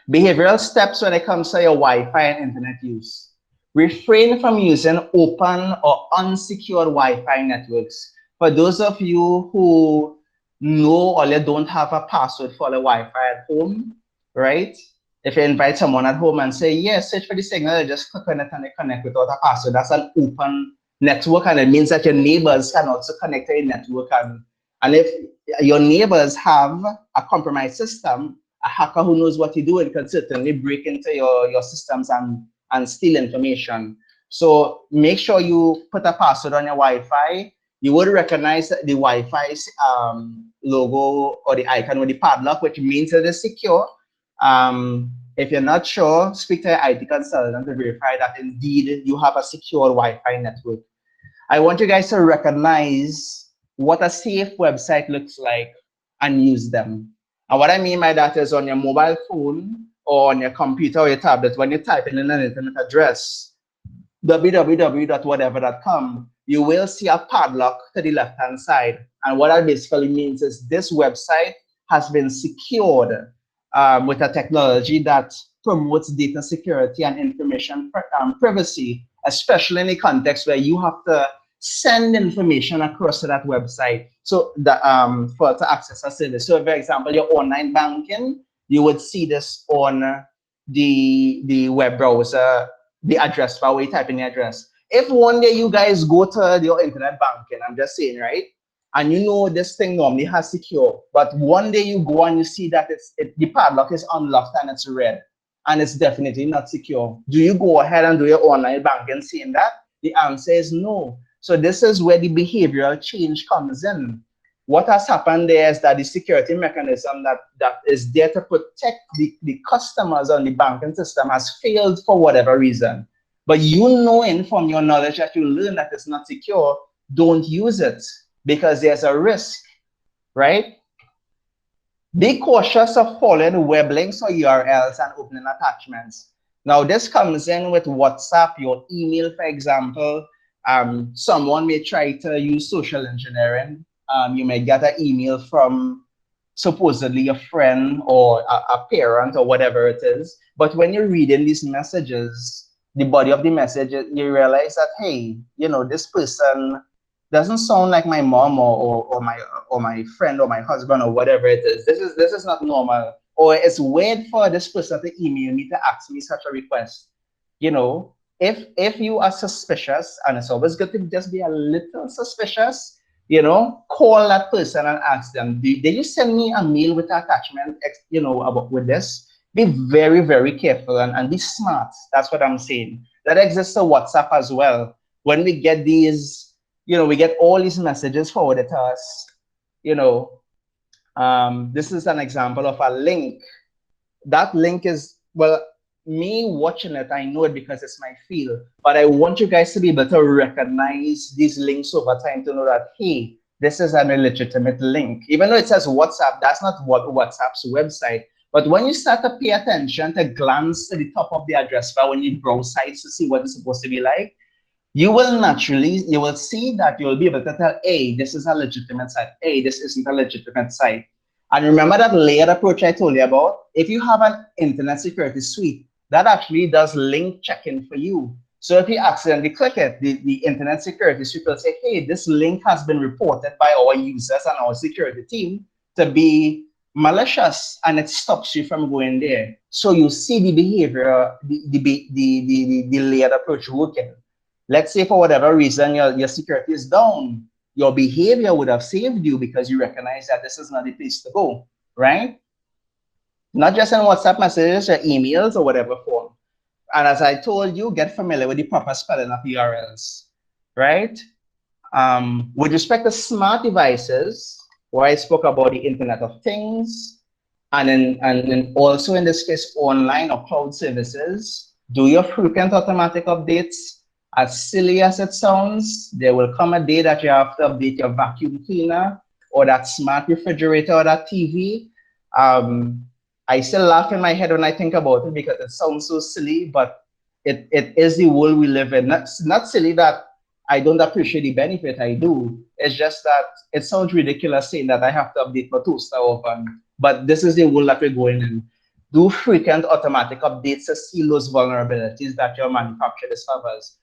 Behavioral steps when it comes to your Wi-Fi and internet use. Refrain from using open or unsecured Wi-Fi networks. For those of you who know or you don't have a password for the Wi-Fi at home, right? If you invite someone at home and say, yes, search for the signal, just click on it and they connect without a password. That's an open network, and it means that your neighbors can also connect to your network. And if your neighbors have a compromised system, a hacker who knows what you're doing can certainly break into your systems and steal information. So make sure you put a password on your Wi-Fi. You would recognize the Wi-Fi logo or the icon with the padlock, which means it is secure. If you're not sure, speak to your IT consultant to verify that indeed you have a secure Wi-Fi network. I want you guys to recognize what a safe website looks like and use them. And what I mean by that is on your mobile phone or on your computer or your tablet, when you type in an internet address, www.whatever.com, you will see a padlock to the left-hand side. And what that basically means is this website has been secured with a technology that promotes data security and information privacy, especially in the context where you have to send information across to that website so that to access a service. So, for example, your online banking, you would see this on the web browser, the address bar where you type in the address. If one day you guys go to your internet banking, I'm just saying, right? And you know this thing normally has secure, but one day you go and you see that the padlock is unlocked and it's red, and it's definitely not secure. Do you go ahead and do your online banking seeing that? The answer is no. So this is where the behavioral change comes in. What has happened there is that the security mechanism that is there to protect the customers on the banking system has failed for whatever reason. But you knowing from your knowledge that you learn that it's not secure, don't use it because there's a risk, right? Be cautious of following web links or URLs and opening attachments. Now, this comes in with WhatsApp, your email, for example. Someone may try to use social engineering. You may get an email from supposedly a friend or a parent or whatever it is. But when you're reading these messages, the body of the message, you realize that, hey, this person doesn't sound like my mom or my friend or my husband or whatever it is. This is not normal. Or it's weird for this person to email me to ask me such a request. If you are suspicious, and it's always good to just be a little suspicious, call that person and ask them, did you send me a mail with attachment, about with this? Be very, very careful and be smart. That's what I'm saying. That exists on WhatsApp as well. When we get these, we get all these messages forwarded to us, This is an example of a link. That link is, well, me watching it, I know it because it's my field, but I want you guys to be able to recognize these links over time to know that, hey, this is an illegitimate link. Even though it says WhatsApp, that's not what WhatsApp's website. But when you start to pay attention, to glance to the top of the address bar when you browse sites to see what it's supposed to be like, you will see that you'll be able to tell, hey, this is a legitimate site. Hey, this isn't a legitimate site. And remember that layered approach I told you about? If you have an internet security suite, that actually does link checking for you. So if you accidentally click it, the internet security suite will say, hey, this link has been reported by our users and our security team to be malicious, and it stops you from going there. So you see the behavior, the layered approach working. Let's say for whatever reason your security is down, your behavior would have saved you because you recognize that this is not the place to go, right? Not just in WhatsApp messages or emails or whatever form. And as I told you, get familiar with the proper spelling of URLs, right? With respect to smart devices, where I spoke about the Internet of Things, and also in this case, online or cloud services, do your frequent automatic updates. As silly as it sounds, there will come a day that you have to update your vacuum cleaner or that smart refrigerator or that TV. I still laugh in my head when I think about it because it sounds so silly, but it is the world we live in. Not silly that I don't appreciate the benefit, I do. It's just that it sounds ridiculous saying that I have to update my toaster oven. But this is the world that we're going in. Do frequent automatic updates to see those vulnerabilities that your manufacturer discovers.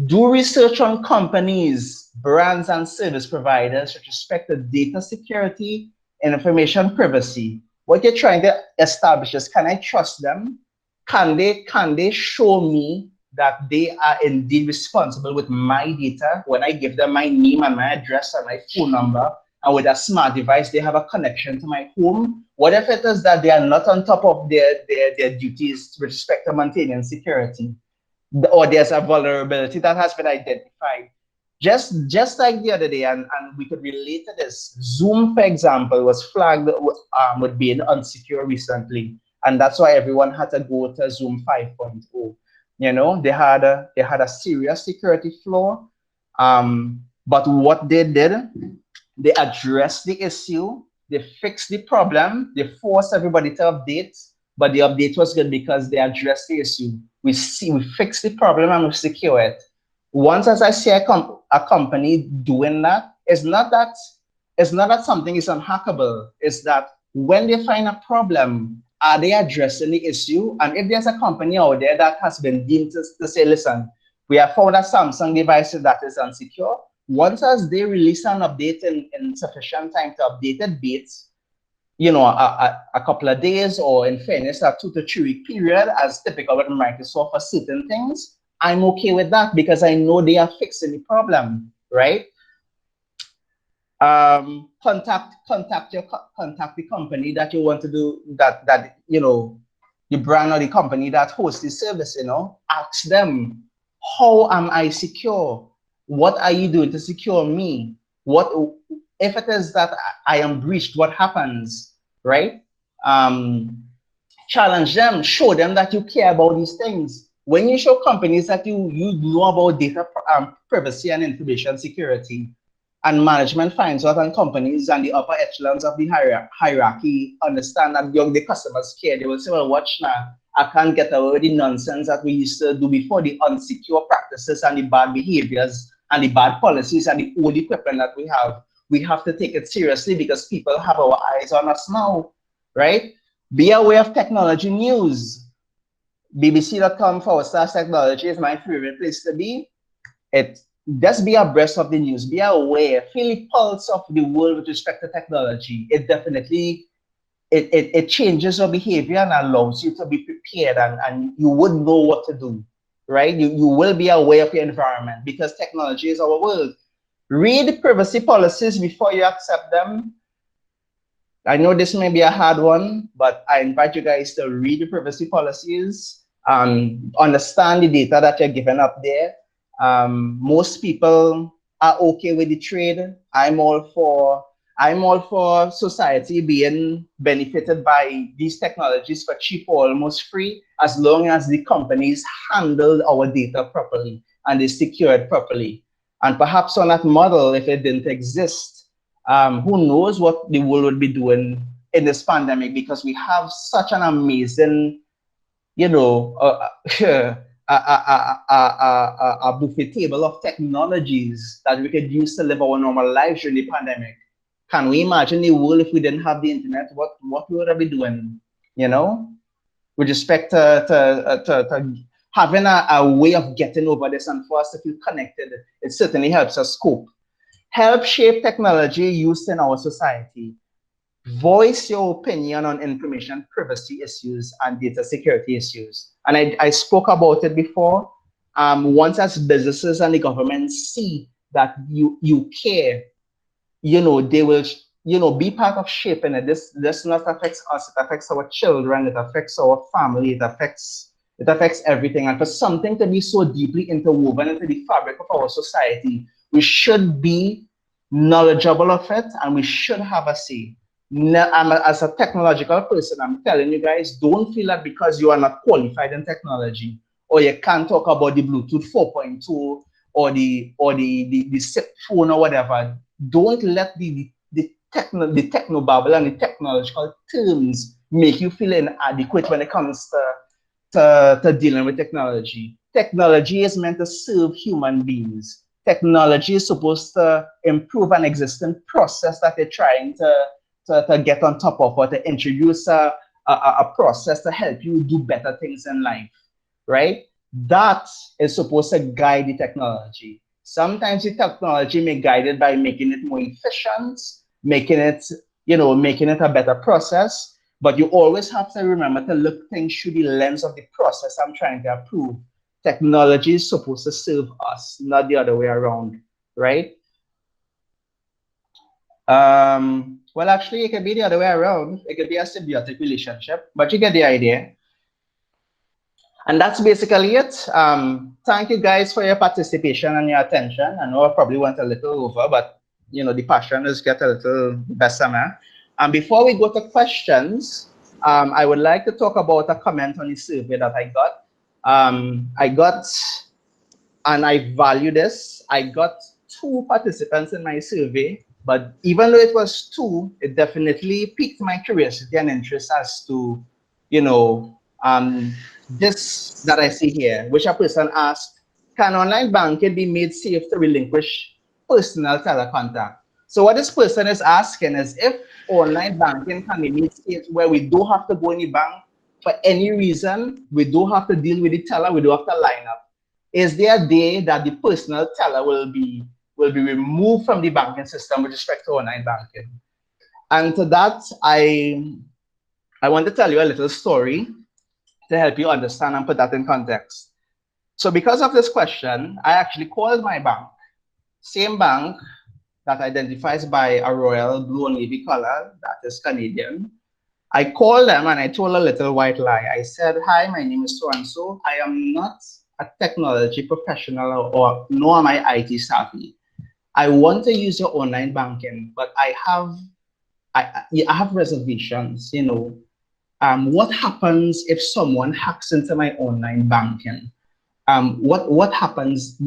Do research on companies, brands, and service providers with respect to data security and information privacy. What you're trying to establish is, can I trust them? Can they show me that they are indeed responsible with my data when I give them my name and my address and my phone number, and with a smart device, they have a connection to my home? What if it is that they are not on top of their duties with respect to maintaining security? Or there's a vulnerability that has been identified. Just like the other day, and we could relate to this. Zoom, for example, was flagged with being unsecure recently, and that's why everyone had to go to Zoom 5.0. You know, they had a serious security flaw, but what they did, they addressed the issue, they fixed the problem, they forced everybody to update, but the update was good because they addressed the issue. We fix the problem and we secure it. Once, as I see a company doing that, it's not that something is unhackable. It's that when they find a problem, are they addressing the issue? And if there's a company out there that has been deemed to say, listen, we have found a Samsung device that is unsecure. Once as they release an update in sufficient time to update it, beats, you know, a couple of days, or in fairness, a 2 to 3 week period, as typical with Microsoft for certain things, I'm okay with that because I know they are fixing the problem, right? Contact the company that you want to do that you know, the brand or the company that hosts the service. You know, ask them, how am I secure? What are you doing to secure me? What if it is that I am breached? What happens, right? Challenge them, show them that you care about these things. When you show companies that you know about data privacy and information security, and management finds out, and companies and the upper echelons of the hierarchy understand that the customers care, they will say, well, watch now, I can't get away with the nonsense that we used to do before, the unsecure practices and the bad behaviors and the bad policies and the old equipment that we have. We have to take it seriously because people have our eyes on us now, right? Be aware of technology news. bbc.com/technology is my favorite place to be. Just be abreast of the news, be aware, feel the pulse of the world with respect to technology. It definitely, it changes your behavior and allows you to be prepared, and you would know what to do, right? You will be aware of your environment because technology is our world. Read privacy policies before you accept them. I know this may be a hard one, but I invite you guys to read the privacy policies, understand the data that you're giving up there. Most people are okay with the trade. I'm all for I'm all for society being benefited by these technologies for cheap or almost free, as long as the companies handle our data properly and they secure it properly. And perhaps on that model, if it didn't exist, who knows what the world would be doing in this pandemic, because we have such an amazing, you know, a buffet table of technologies that we could use to live our normal lives during the pandemic. Can we imagine the world if we didn't have the internet? What would I be doing? You know, with respect to having a way of getting over this, and for us to feel connected, it certainly helps us cope. Help shape technology used in our society. Voice your opinion on information privacy issues and data security issues. And I spoke about it before. Once as businesses and the government see that you care, you know, they will, you know, be part of shaping it. This not affects us, it affects our children, it affects our family, it affects everything. And for something to be so deeply interwoven into the fabric of our society, we should be knowledgeable of it and we should have a say. As a technological person, I'm telling you guys, don't feel that because you are not qualified in technology or you can't talk about the Bluetooth 4.2 or the SIP phone or whatever. Don't let the techno babble and the technological terms make you feel inadequate when it comes to dealing with technology. Technology is meant to serve human beings. Technology is supposed to improve an existing process that they're trying to get on top of, or to introduce a process to help you do better things in life, right? That is supposed to guide the technology. Sometimes the technology may guide it by making it more efficient, making it, making it a better process. But you always have to remember to look things through the lens of the process I'm trying to improve. Technology is supposed to serve us, not the other way around, right? Well, actually, it could be the other way around. It could be a symbiotic relationship, but you get the idea. And that's basically it. Thank you guys for your participation and your attention. I know I probably went a little over, but the passion is get a little better. And before we go to questions, I would like to talk about a comment on the survey that I got. And I value this. I got 2 participants in my survey, but even though it was 2, it definitely piqued my curiosity and interest as to, this that I see here, which a person asked, can online banking be made safe to relinquish personal telecontact? So what this person is asking is if online banking can be made safe where we don't have to go in the bank for any reason, we don't have to deal with the teller, we don't have to line up. Is there a day that the personal teller will be removed from the banking system with respect to online banking? And to that, I want to tell you a little story to help you understand and put that in context. So because of this question, I actually called my bank, same bank that identifies by a royal blue and navy color, that is Canadian. I called them and I told a little white lie. I said, hi, my name is so-and-so. I am not a technology professional or nor am I IT savvy. I want to use your online banking, but I have reservations, what happens if someone hacks into my online banking? What happens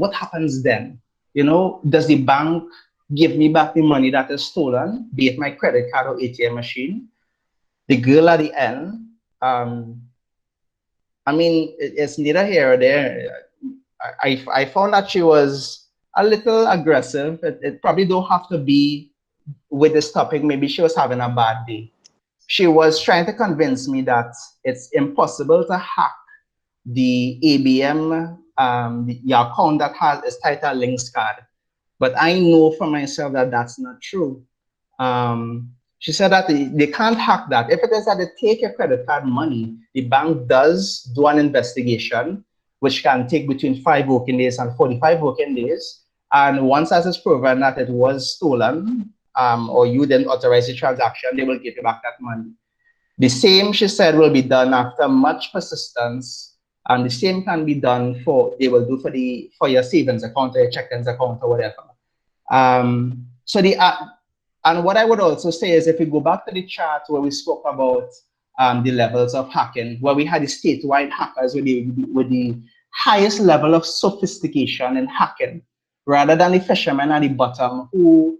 then? Does the bank give me back the money that is stolen, be it my credit card or ATM machine? The girl at the end, it's neither here or there. I found that she was a little aggressive. It probably don't have to be with this topic. Maybe she was having a bad day. She was trying to convince me that it's impossible to hack the ABM, the account that is titled Links card. But I know for myself that that's not true. She said that they can't hack that. If it is that they take your credit card money, the bank does do an investigation, which can take between 5 working days and 45 working days. And once that is proven that it was stolen, or you didn't authorize the transaction, they will give you back that money. The same, she said, will be done after much persistence. And the same can be done they will do for your savings account or your check-ins account or whatever. So And what I would also say is if we go back to the chart where we spoke about the levels of hacking, where we had the statewide hackers with the highest level of sophistication in hacking, rather than the fishermen at the bottom who,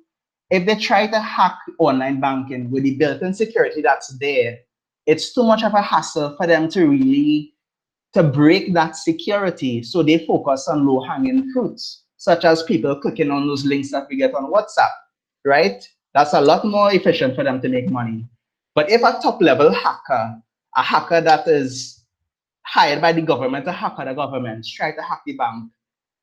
if they try to hack online banking with the built-in security that's there, it's too much of a hassle for them to really to break that security. So they focus on low-hanging fruits, such as people clicking on those links that we get on WhatsApp, right? That's a lot more efficient for them to make money. But if a top-level hacker, a hacker that is hired by the government to hack the government, try to hack the bank,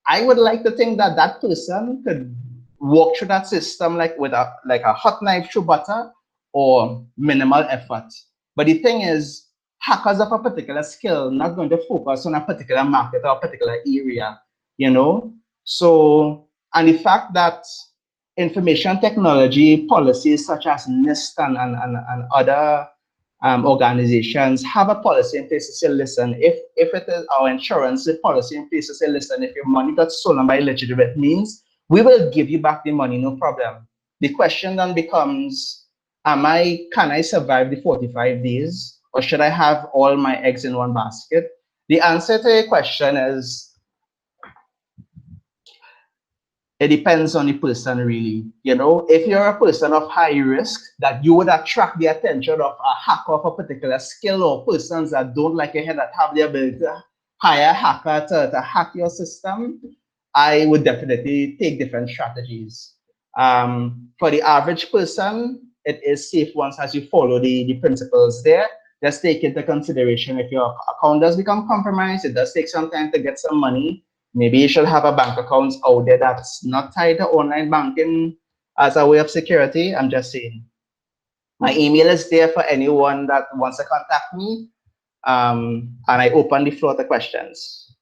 I would like to think that that person could walk through that system with a hot knife through butter or minimal effort. But the thing is, hackers of a particular skill not going to focus on a particular market or a particular area, you know. So, and the fact that information technology policies such as NIST and other organizations have a policy in place to say, listen, if it is our insurance policy in place to say, listen, if your money got stolen by illegitimate means, we will give you back the money, no problem. The question then becomes, can I survive the 45 days, or should I have all my eggs in one basket? The answer to your question is, it depends on the person, really. You know, if you're a person of high risk, that you would attract the attention of a hacker of a particular skill, or persons that don't like your head, that have the ability to hire a hacker to hack your system, I would definitely take different strategies. For the average person, it is safe once as you follow the principles there. Just take into consideration if your account does become compromised, it does take some time to get some money. Maybe you should have a bank account out there that's not tied to online banking as a way of security. I'm just saying. My email is there for anyone that wants to contact me. And I open the floor to questions.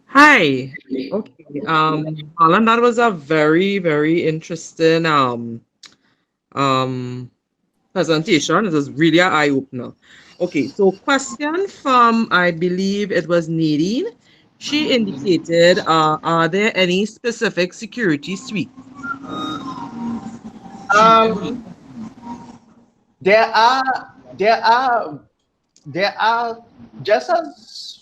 Hi. Okay. Alan, that was a very, very interesting um presentation. It was really an eye opener. Okay, so question from I believe it was Nadine. She indicated, are there any specific security suites? Um, there are there are there are just as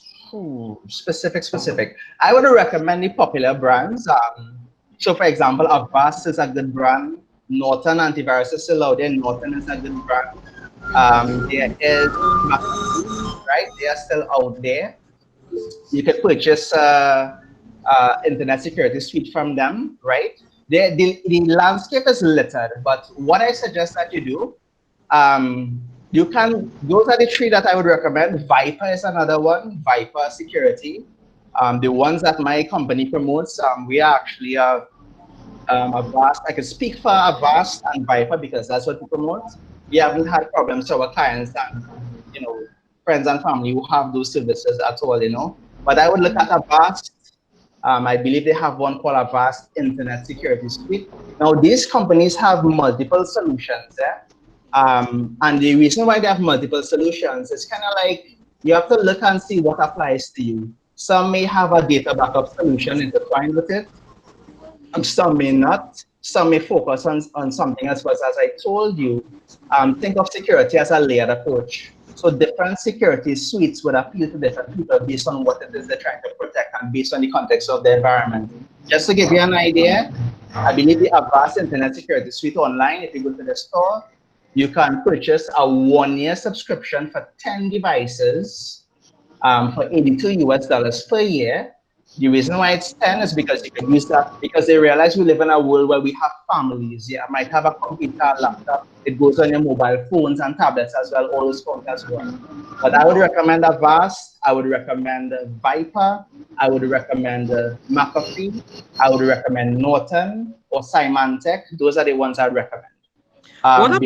specific. I would recommend the popular brands. So for example, Avast is a good brand. Norton antivirus is still out there. Norton is a good brand. There is McAfee, right? They are still out there. You can purchase internet security suite from them, right? The landscape is littered, but what I suggest that you do, you can, those are the three that I would recommend. Viper is another one, Viper Security. The ones that my company promotes, we are actually Avast. I can speak for Avast and Viper because that's what we promote. We haven't had problems with our clients and friends and family who have those services at all, But I would look at Avast. I believe they have one called Avast Internet Security Suite. Now, these companies have multiple solutions, and the reason why they have multiple solutions is kind of like you have to look and see what applies to you. Some may have a data backup solution intertwined with it. Some may not. Some may focus on something else. But as I told you, think of security as a layered approach. So different security suites would appeal to different people based on what it is they're trying to protect and based on the context of the environment. Just to give you an idea, I believe the Avast Internet Security Suite online, if you go to the store, you can purchase a 1-year subscription for 10 devices for $82 per year. The reason why it's 10 is because you can use that because they realize we live in a world where we have families. Yeah, I might have a computer, laptop. It goes on your mobile phones and tablets as well, all those phones as well. But I would recommend Avast. I would recommend Viper. I would recommend McAfee. I would recommend Norton or Symantec. Those are the ones I'd recommend. What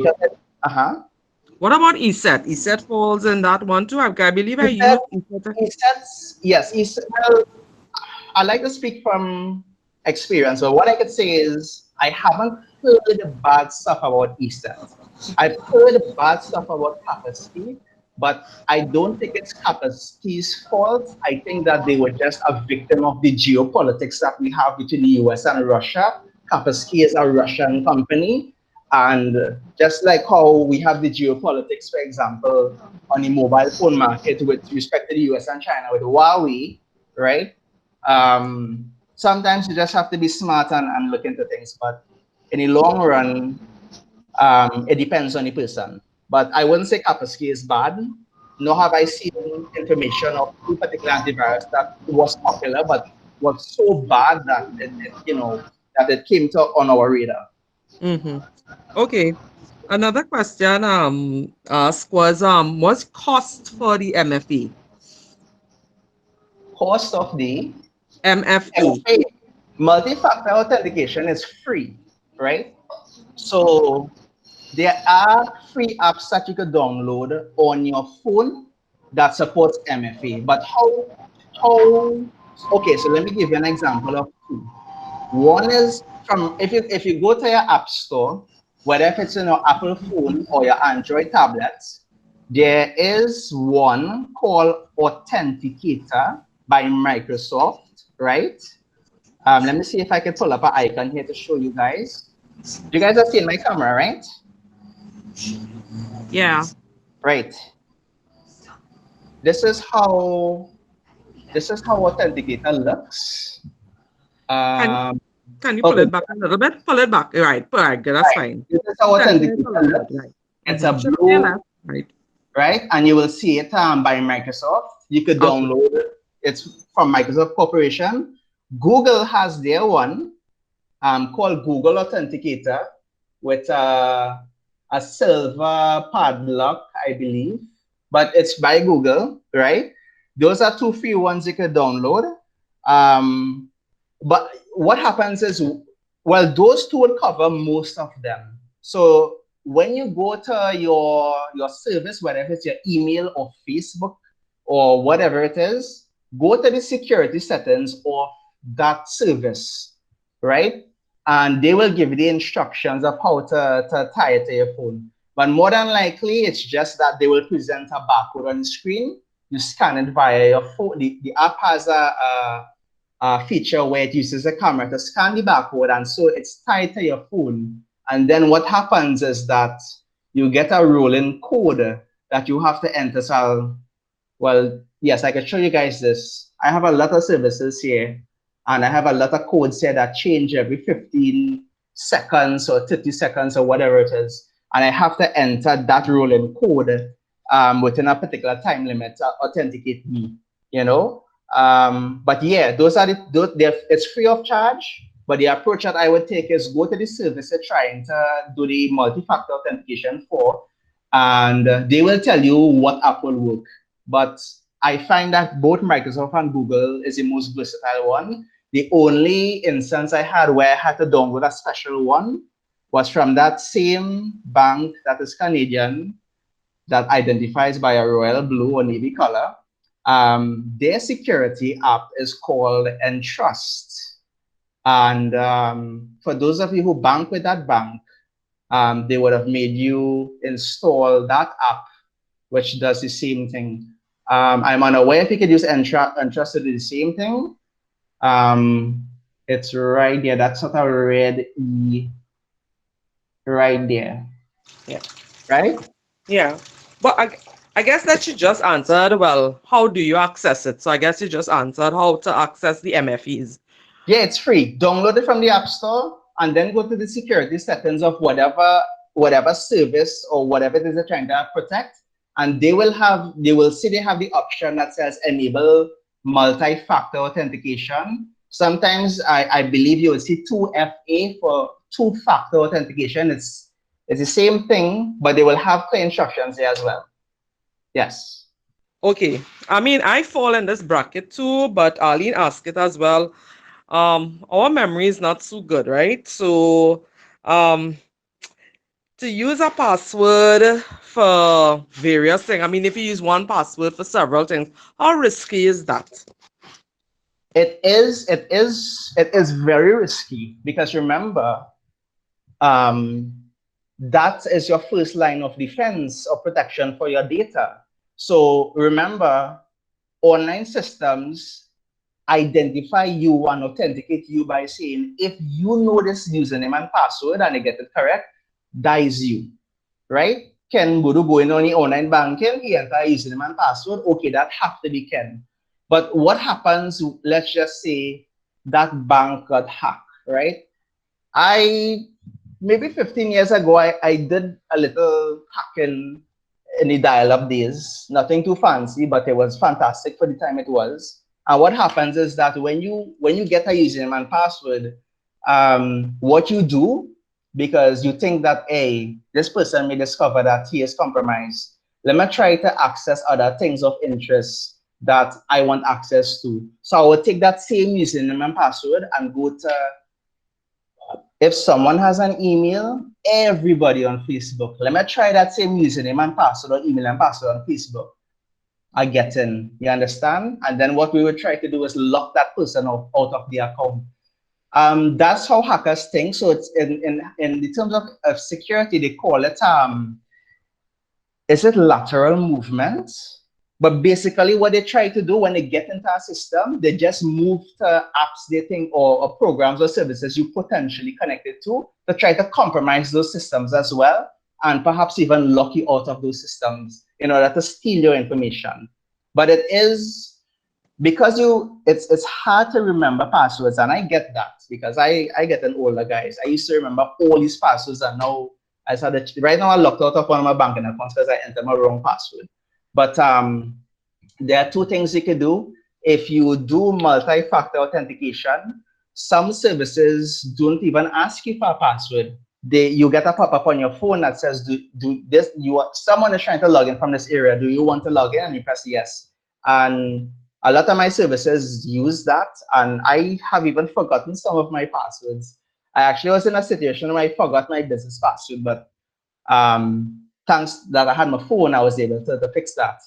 about ESET? ESET falls in that one too. I believe I used ESET. ESET, yes. Well, I like to speak from experience. So what I could say is I haven't heard bad stuff about ESET. I've heard bad stuff about Kaspersky, but I don't think it's Kaspersky's fault. I think that they were just a victim of the geopolitics that we have between the US and Russia. Kaspersky is a Russian company. And just like how we have the geopolitics, for example, on the mobile phone market with respect to the US and China with Huawei, right? Sometimes you just have to be smart and look into things. But in the long run, it depends on the person. But I wouldn't say Kaspersky is bad, nor have I seen information of any particular antivirus that was popular, but was so bad that that it came to on our radar. Mm-hmm. Okay. Another question asked was what's cost for the MFE? Cost of the MFE. MFA, multi-factor authentication is free, right? So there are free apps that you could download on your phone that supports MFA. But how okay, so let me give you an example of two. One is from if you go to your app store, whether if it's in your Apple phone or your Android tablets, there is one called Authenticator by Microsoft, right? Let me see if I can pull up an icon here to show you guys. You guys are seeing my camera, right? Yeah. Right. This is how Authenticator looks. Can Um, can you pull okay, it back a little bit? Pull it back. Right, good, that's right. fine. This is how Center it a Authenticator little bit, looks. right. It's a Shift to your blue, left. Right. right? And you will see it by Microsoft. You could Okay. download it. It's from Microsoft Corporation. Google has their one called Google Authenticator with a silver padlock, I believe, but it's by Google, right? Those are two free ones you could download. But what happens is, well, those two will cover most of them. So when you go to your service, whether it's your email or Facebook or whatever it is, go to the security settings of that service, right? And they will give you the instructions of how to tie it to your phone. But more than likely, it's just that they will present a barcode on the screen. You scan it via your phone. The app has a feature where it uses a camera to scan the barcode, and so it's tied to your phone. And then what happens is that you get a rolling code that you have to enter. So, well, yes, I can show you guys this. I have a lot of services here, and I have a lot of codes here that change every 15 seconds or 30 seconds or whatever it is. And I have to enter that rolling code within a particular time limit to authenticate me, you know? But yeah, it's free of charge. But the approach that I would take is go to the service you're trying to do the multi-factor authentication for, and they will tell you what app will work. But I find that both Microsoft and Google is the most versatile one. The only instance I had where I had to download a special one was from that same bank that is Canadian, that identifies by a royal blue or navy color. Their security app is called Entrust. And for those of you who bank with that bank, they would have made you install that app, which does the same thing. I'm unaware if you could use Entrust to do the same thing. It's right there. That's not a red E right there. Yeah. Right? Yeah. But I guess that you just answered, well, how do you access it? So I guess you just answered how to access the MFEs. Yeah, it's free. Download it from the App Store and then go to the security settings of whatever service or whatever it is they're trying to protect. And they will see they have the option that says enable multi-factor authentication. Sometimes I believe you will see 2FA for two-factor authentication. It's the same thing, but they will have clear instructions there as well. Yes. Okay. I mean, I fall in this bracket too, but Arlene asked it as well. Our memory is not so good, right? So to use a password for various things, I mean, if you use one password for several things, how risky is that? It is very risky because remember, that is your first line of defense or protection for your data. So remember, online systems identify you and authenticate you by saying, if you know this username and password and they get it correct, that is you, right? Ken Budu going on the online banking, he enter username and password. Okay, that have to be Ken. But what happens, let's just say that bank got hacked, right? Maybe 15 years ago, I did a little hacking in the dial-up days. Nothing too fancy, but it was fantastic for the time it was. And what happens is that when you get a username and password, what you do, because you think that, hey, this person may discover that he is compromised, let me try to access other things of interest that I want access to. So I will take that same username and password and go to, if someone has an email, everybody on Facebook, let me try that same username and password or email and password on Facebook. I get in, you understand? And then what we would try to do is lock that person out of the account. That's how hackers think. So it's in the terms of security, they call it, is it lateral movement? But basically what they try to do when they get into a system, they just move to apps they think or programs or services you potentially connected to try to compromise those systems as well, and perhaps even lock you out of those systems in order to steal your information. But it is, because it's hard to remember passwords, and I get that because I get an older guys. I used to remember all these passwords, and now I started right now I locked out of one of my banking accounts because I entered my wrong password. But there are two things you can do. If you do multi-factor authentication, some services don't even ask you for a password. You get a pop-up on your phone that says, do this, someone is trying to log in from this area. Do you want to log in? And you press yes. And a lot of my services use that. And I have even forgotten some of my passwords. I actually was in a situation where I forgot my business password, but thanks that I had my phone, I was able to fix that.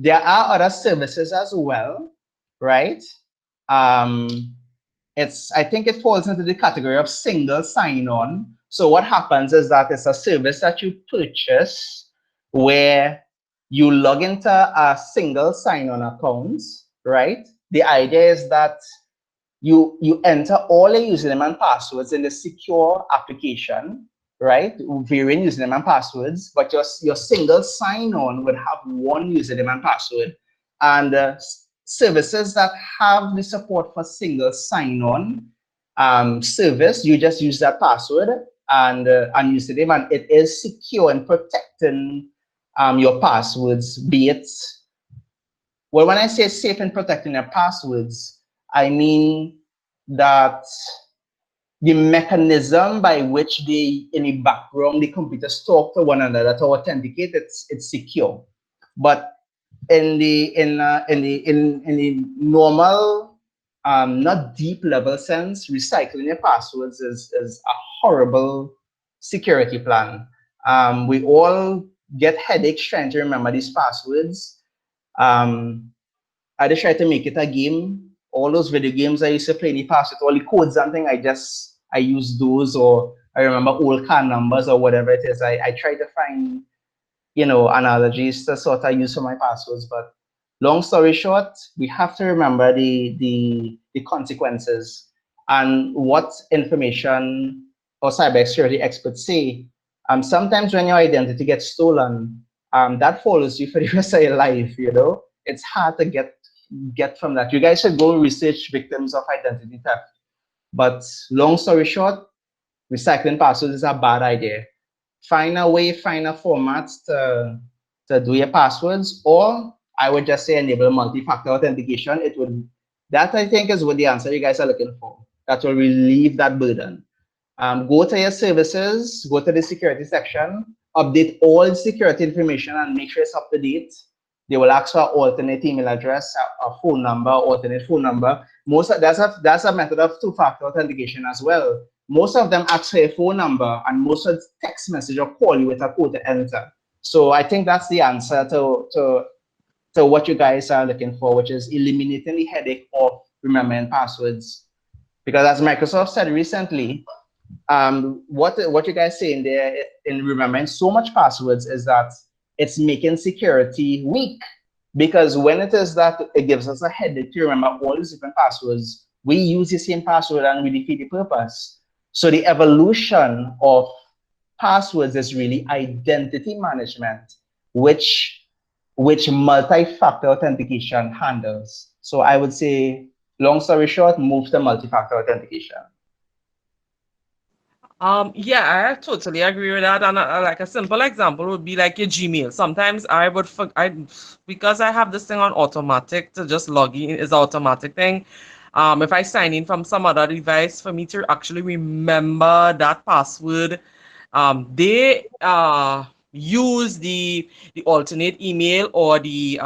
There are other services as well, right? I think it falls into the category of single sign-on. So what happens is that it's a service that you purchase where you log into a single sign-on account, right? The idea is that you enter all the username and passwords in the secure application, right? Varying username and passwords, but your single sign-on would have one username and password. And services that have the support for single sign-on service, you just use that password and username, and it is secure and protecting your passwords, be it, well, when I say safe and protecting your passwords, I mean that the mechanism by which in the background, the computers talk to one another to authenticate, it's secure. But in the normal, not deep level sense, recycling your passwords is a horrible security plan. We all get headaches trying to remember these passwords. I just try to make it a game. All those video games I used to play in the past with all the codes and things, I use those, or I remember old car numbers or whatever it is. I try to find, analogies to sort of use for my passwords. But long story short, we have to remember the consequences and what information or cybersecurity experts say. Sometimes when your identity gets stolen, that follows you for the rest of your life, It's hard to get from that. You guys should go research victims of identity theft. But long story short, recycling passwords is a bad idea. Find a way, find a format to do your passwords, or I would just say enable multi-factor authentication. That I think is what the answer you guys are looking for. That will relieve that burden. Go to your services, go to the security section, update all security information and make sure it's up to date. They will ask for an alternate email address, a phone number, alternate phone number. That's a method of two-factor authentication as well. Most of them ask for a phone number, and most of the text message or call you with a code to enter. So I think that's the answer to what you guys are looking for, which is eliminating the headache of remembering passwords. Because as Microsoft said recently, what you guys say in there in remembering so much passwords is that it's making security weak. Because when it is that, it gives us a headache to remember all these different passwords. We use the same password and we defeat the purpose. So the evolution of passwords is really identity management, which multi-factor authentication handles. So I would say, long story short, move to multi-factor authentication. Yeah, I totally agree with that. And like a simple example would be like your Gmail. Sometimes I would, because I have this thing on automatic to just log in is an automatic thing. If I sign in from some other device, for me to actually remember that password, they use the alternate email or the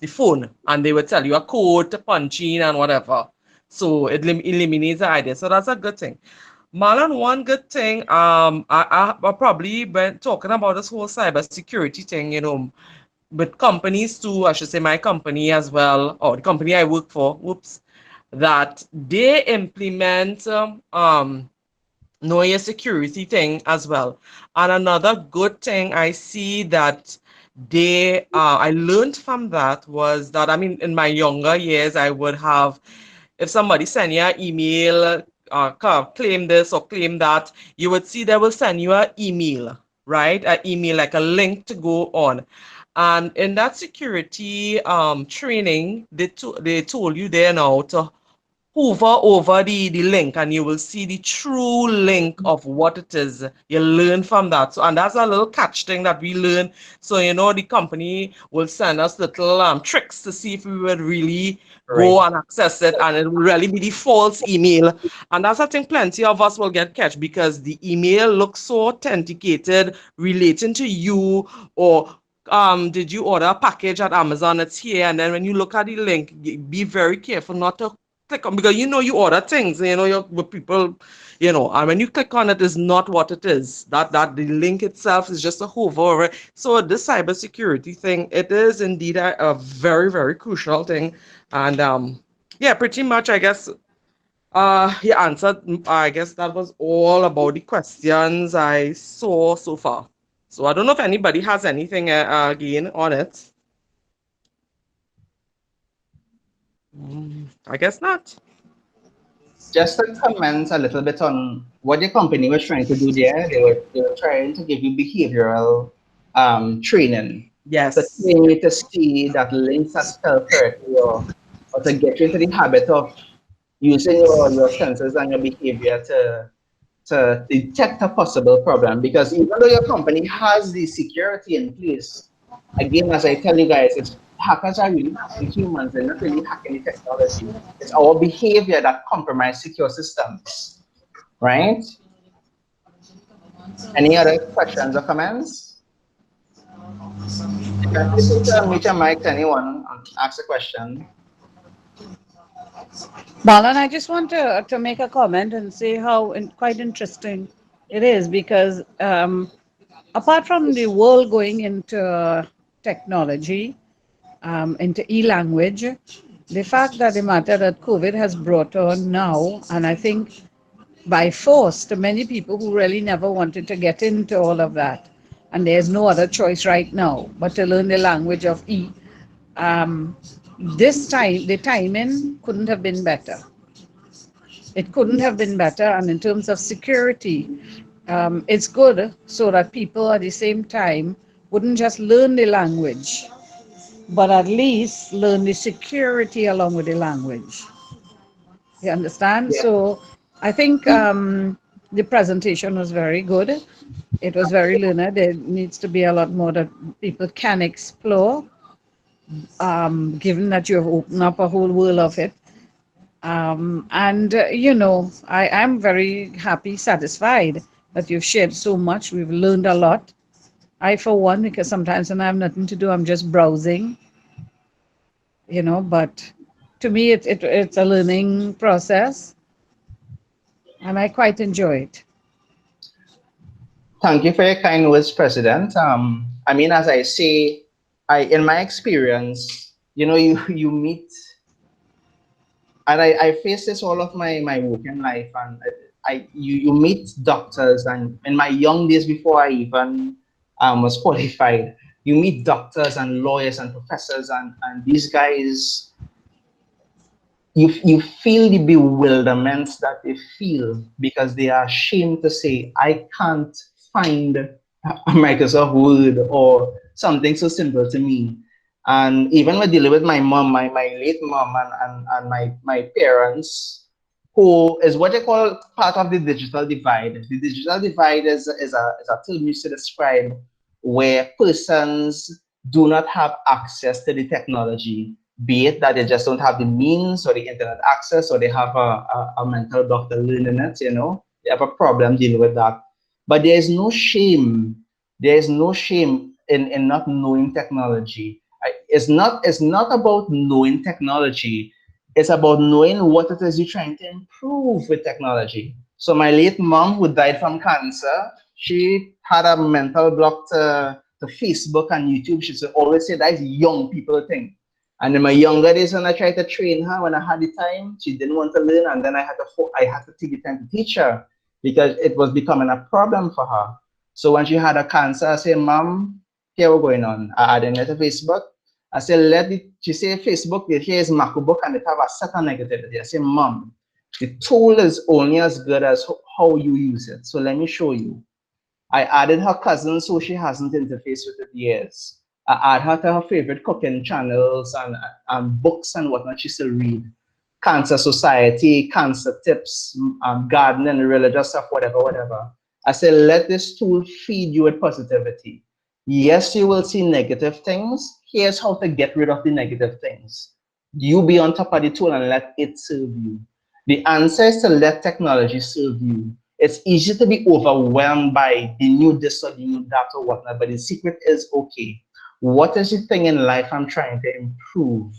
phone, and they would tell you a code to punch in and whatever. So it eliminates the idea. So that's a good thing. Marlon, one good thing, I probably been talking about this whole cybersecurity thing, with companies too, I should say my company as well, or the company I work for, whoops, that they implement know your security thing as well. And another good thing I see that I learned from that was that, I mean, in my younger years, I would have, if somebody send you an email, claim this or claim that, you would see they will send you an email, right? An email, like a link to go on. And in that security training, they told you there now to hover over the link and you will see the true link of what it is. You learn from that. So, and that's a little catch thing that we learn. So, the company will send us little tricks to see if we would really Right. go and access it, and it will really be the false email. And that's, I think, plenty of us will get catch because the email looks so authenticated relating to you, or did you order a package at Amazon? It's here. And then when you look at the link, be very careful not to click on, because you order things, with people, and when you click on it, is not what it is. That the link itself is just a hover over it. So this cybersecurity thing, it is indeed a very, very crucial thing. And yeah, pretty much, I guess you answered. I guess that was all about the questions I saw so far. So I don't know if anybody has anything again on it. I guess not. Just to comment a little bit on what your company was trying to do there, they were trying to give you behavioral training to Yes. train you to see that links are spelled correctly, or to get you into the habit of using your senses and your behavior to detect a possible problem. Because even though your company has the security in place, again, as I tell you guys, it's hackers are really hacking humans. They're not really hacking the technology. It's our behavior that compromise secure systems, right? Any other questions or comments? You can feel free to unmute your mic to anyone and ask a question. Balan, I just want to make a comment and say how quite interesting it is because apart from the world going into technology, into e-language, the fact that the matter that COVID has brought on now, and I think by force to many people who really never wanted to get into all of that, and there's no other choice right now but to learn the language of E. Um, this time, the timing couldn't have been better. It couldn't have been better. And in terms of security, it's good so that people at the same time wouldn't just learn the language, but at least learn the security along with the language. You understand? Yeah. So I think the presentation was very good. It was very learned. There needs to be a lot more that people can explore, given that you have opened up a whole world of it. I am very happy, satisfied that you've shared so much. We've learned a lot. I, for one, because sometimes when I have nothing to do, I'm just browsing, but to me, it's a learning process and I quite enjoy it. Thank you for your kind words, President. I mean, as I say, in my experience, you meet, and I face this all of my working life, and you meet doctors, and in my young days before I even was qualified, You meet doctors and lawyers and professors, and these guys, you feel the bewilderment that they feel because they are ashamed to say, I can't find a Microsoft Word or something so simple to me. And even when dealing with my mom, my late mom, and my parents, who is what they call part of the digital divide. The digital divide is a term used to describe where persons do not have access to the technology, be it that they just don't have the means or the internet access, or they have a mental block to learning it, they have a problem dealing with that. But there is no shame. There is no shame in not knowing technology. It's not about knowing technology. It's about knowing what it is you're trying to improve with technology. So my late mom, who died from cancer, she had a mental block to Facebook and YouTube. She would always say that's young people thing. And in my younger days, when I tried to train her, when I had the time, she didn't want to learn, and then I had to take the time to teach her because it was becoming a problem for her. So when she had a cancer, I said, "Mom, here we're going on." I added her to Facebook. I said, she said, Facebook, here is MacBook, and it have a certain negativity. I said, "Mom, the tool is only as good as how you use it. So let me show you." I added her cousins who she hasn't interfaced with in years. I add her to her favorite cooking channels and books and whatnot she still read. Cancer Society, cancer tips, gardening, religious stuff, whatever, whatever. I say, let this tool feed you with positivity. Yes, you will see negative things. Here's how to get rid of the negative things. You be on top of the tool and let it serve you. The answer is to let technology serve you. It's easy to be overwhelmed by the new this or the new that or whatnot, but the secret is, okay, what is the thing in life I'm trying to improve?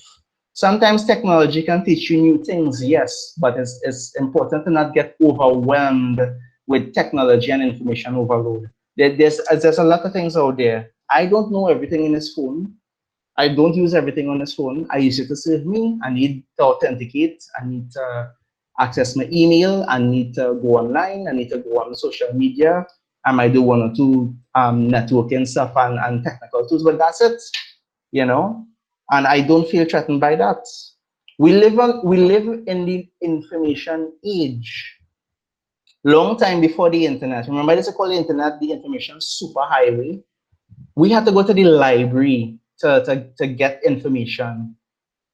Sometimes technology can teach you new things, yes, but it's important to not get overwhelmed with technology and information overload. There's a lot of things out there. I don't know everything in this phone. I don't use everything on this phone. I use it to serve me. I need to authenticate. I need to access my email. I need to go online. I need to go on social media. I might do one or two networking stuff and technical tools, but that's it, you know. And I don't feel threatened by that. We live in the information age. Long time before the internet. Remember, this is called the internet, the information superhighway. We had to go to the library to get information.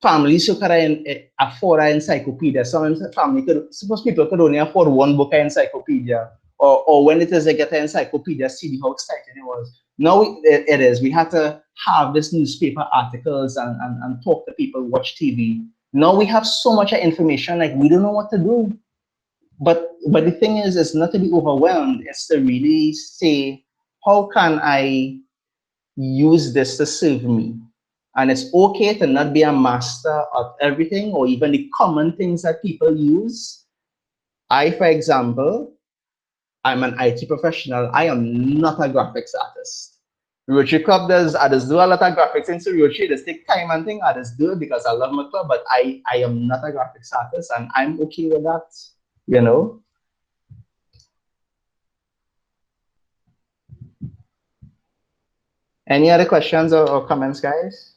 Families who could afford an encyclopedia. Some family could, suppose people could only afford one book of encyclopedia. Or when it is they get an encyclopedia, see how exciting it was. Now it is. We had to have this newspaper articles and talk to people, watch TV. Now we have so much information, like we don't know what to do. But the thing is, it's not to be overwhelmed. It's to really say, how can I use this to serve me? And it's okay to not be a master of everything or even the common things that people use. I, for example, I'm an IT professional. I am not a graphics artist. Rotary Club does, others do a lot of graphics into Rotary. They take time and thing, others do it because I love my club, but I am not a graphics artist and I'm okay with that, you know? Any other questions or comments, guys?